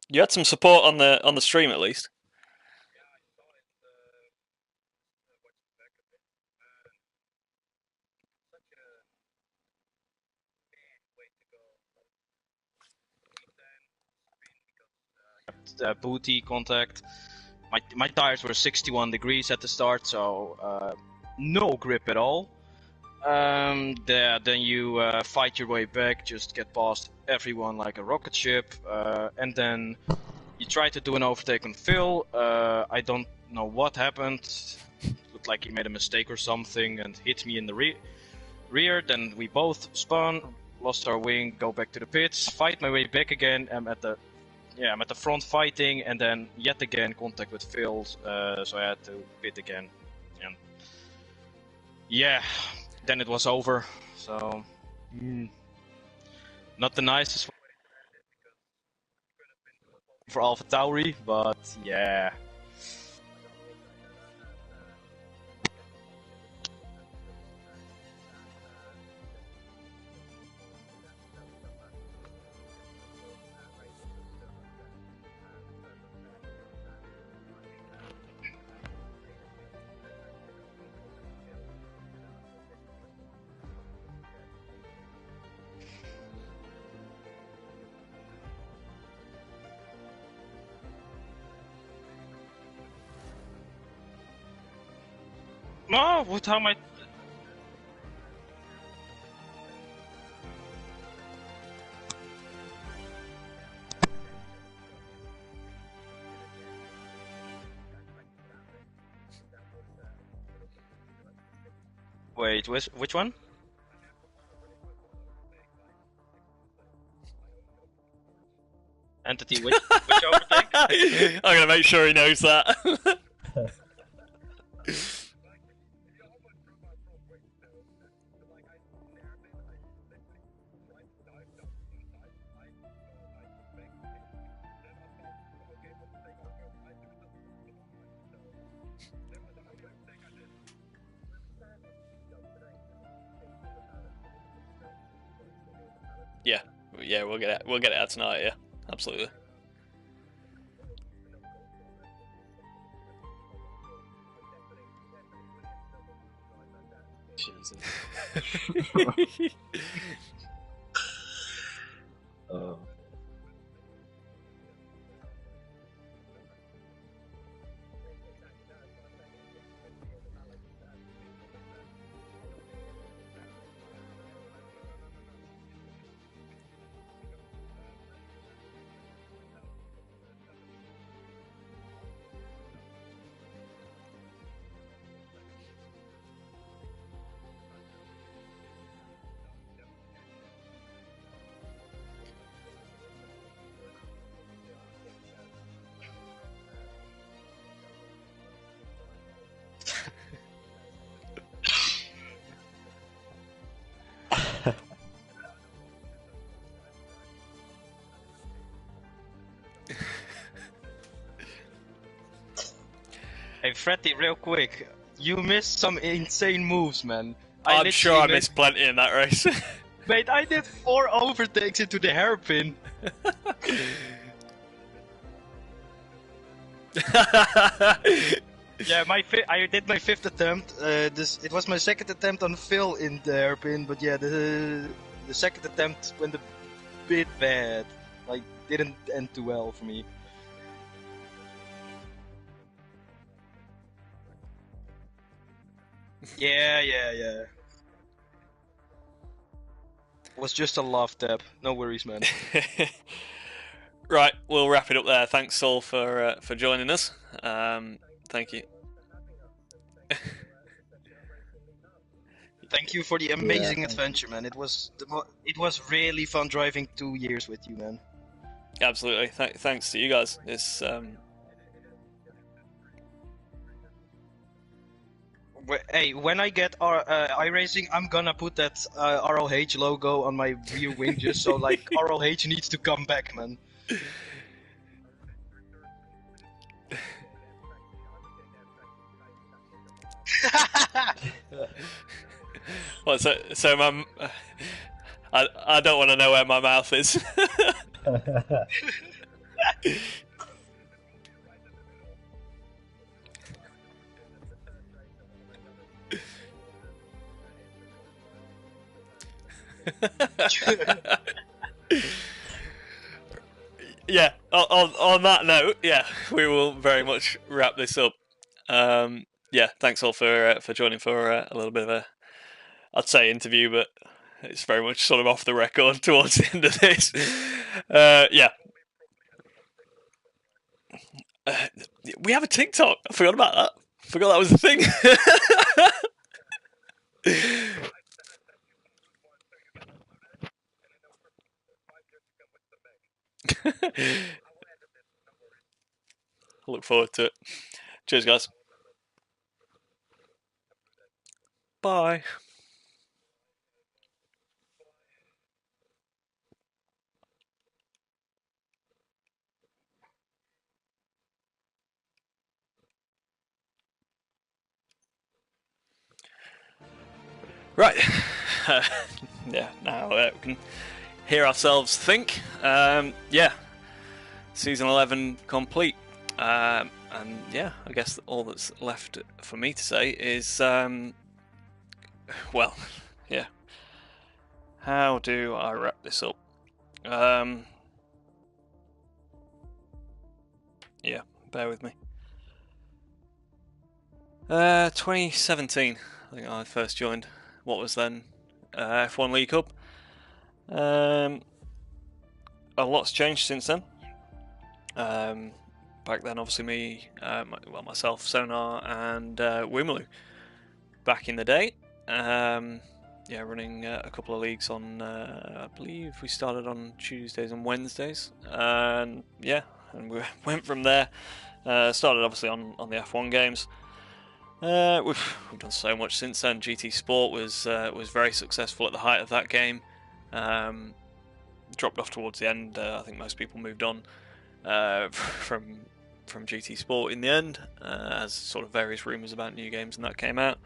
You had some support on the stream at least. Booty contact. My tires were 61 degrees at the start, so no grip at all. Then you fight your way back, just get past everyone like a rocket ship, and then you try to do an overtake on Phil. I don't know what happened. It looked like he made a mistake or something and hit me in the rear. Then we both spun, lost our wing, go back to the pits, fight my way back again. I'm at the front fighting, and then yet again contact with Phil, so I had to pit again. And yeah, then it was over. So not the nicest for AlphaTauri, but yeah. No, what how am I? Wait, which one? Entity, which overtake? I'm gonna make sure he knows that. Yeah, yeah, we'll get it out tonight. Yeah, absolutely. Jesus. Oh. Hey, Freddy, real quick. You missed some insane moves, man. I'm sure I literally missed plenty in that race. Mate, I did 4 overtakes into the hairpin. Yeah, I did my 5th attempt. It was my 2nd attempt on Phil in the hairpin, but yeah, the 2nd attempt went a bit bad. Like, didn't end too well for me. Yeah. Was just a love tap. No worries, man. Right, we'll wrap it up there. Thanks all for joining us. Thank you. Thank you for the amazing adventure, man. It was really fun driving 2 years with you, man. Absolutely. Thanks to you guys. It's Hey, when I get iRacing, I'm gonna put that RLH logo on my rear wing, just so like RLH needs to come back, man. well, so my I don't want to know where my mouth is. Yeah, on that note, yeah, we will very much wrap this up. Yeah, thanks all for joining for a little bit of a, I'd say interview, but it's very much sort of off the record towards the end of this. Yeah. We have a TikTok. I forgot about that. Forgot that was a thing. I look forward to it. Cheers, guys. Bye. Right. Yeah, now we can hear ourselves think. Yeah. Season 11 complete. And yeah, I guess all that's left for me to say is, well, yeah. How do I wrap this up? Yeah, bear with me. 2017, I think I first joined what was then F1 League Cup. A lot's changed since then. Back then, obviously myself, Sonar, and Wimalu. Back in the day, yeah, running a couple of leagues on. I believe we started on Tuesdays and Wednesdays, and yeah, and we went from there. Started obviously on the F1 games. We've done so much since then. GT Sport was very successful at the height of that game. Dropped off towards the end. I think most people moved on from GT Sport in the end, as sort of various rumours about new games and that came out.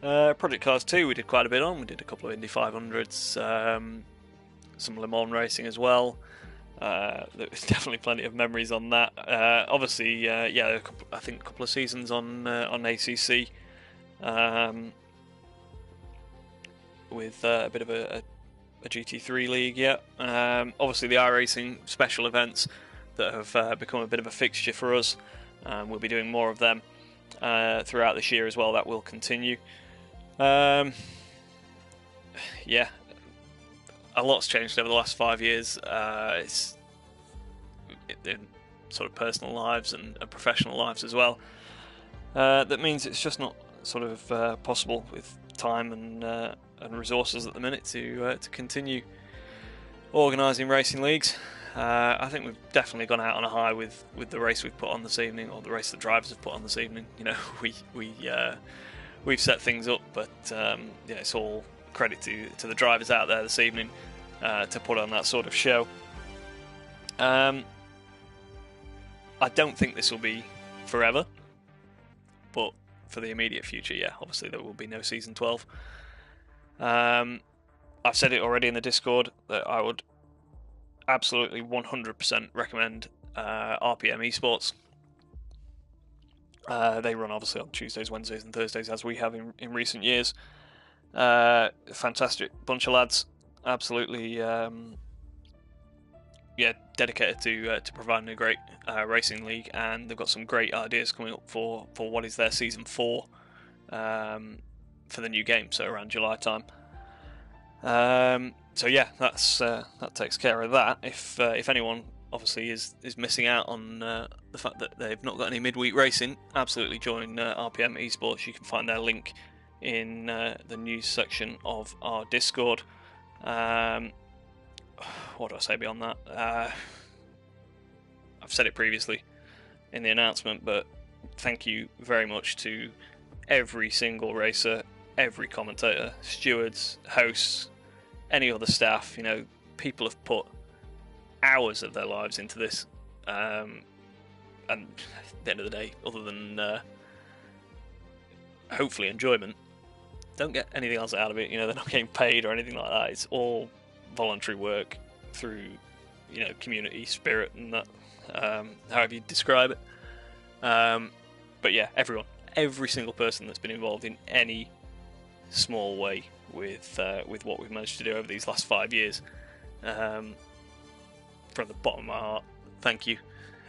Project Cars 2 we did quite a bit on. We did a couple of Indy 500s, some Le Mans racing as well. There was definitely plenty of memories on that. Obviously, yeah, I think a couple of seasons on ACC. with a bit of a GT3 league yet. Obviously, the iRacing special events that have become a bit of a fixture for us. We'll be doing more of them throughout this year as well. That will continue. Yeah, a lot's changed over the last 5 years. It's in sort of personal lives and professional lives as well. That means it's just not sort of possible with time and resources at the minute to continue organising racing leagues. I think we've definitely gone out on a high with the race we've put on this evening, or the race the drivers have put on this evening. You know, we've set things up, but yeah, it's all credit to the drivers out there this evening to put on that sort of show. I don't think this will be forever, but for the immediate future, yeah, obviously there will be no season 12. I've said it already in the Discord that I would absolutely 100% recommend RPM Esports. They run obviously on Tuesdays, Wednesdays and Thursdays as we have in recent years. Fantastic bunch of lads, absolutely dedicated to providing a great racing league, and they've got some great ideas coming up for what is their season 4 for the new game, so around July time. So yeah, that takes care of that. If anyone obviously is missing out on the fact that they've not got any midweek racing, absolutely join RPM Esports. You can find their link in the news section of our Discord. What do I say beyond that? I've said it previously in the announcement, but thank you very much to every single racer, every commentator, stewards, hosts, any other staff. You know, people have put hours of their lives into this, and at the end of the day, other than hopefully enjoyment, don't get anything else out of it. You know, they're not getting paid or anything like that. It's all voluntary work through, you know, community spirit and that, however you describe it. But yeah, every single person that's been involved in any small way with what we've managed to do over these last 5 years, from the bottom of my heart, thank you.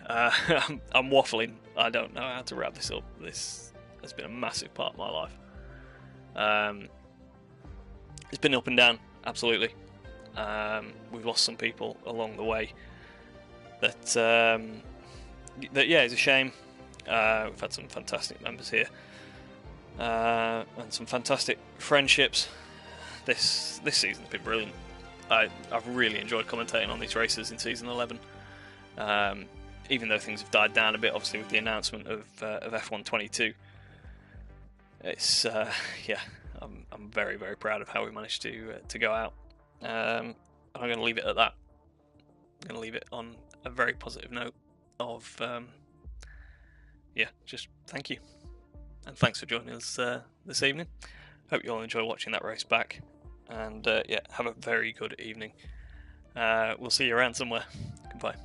I'm waffling. I don't know how to wrap this up. This has been a massive part of my life. It's been up and down, absolutely. We've lost some people along the way. That yeah, is a shame. We've had some fantastic members here, and some fantastic friendships. This season's been brilliant. I've really enjoyed commentating on these races in season 11. Even though things have died down a bit, obviously with the announcement of F1 22. It's yeah, I'm very, very proud of how we managed to go out. I'm going to leave it at that. I'm going to leave it on a very positive note of yeah, just thank you, and thanks for joining us this evening. Hope you all enjoy watching that race back, and yeah, have a very good evening. We'll see you around somewhere. Goodbye.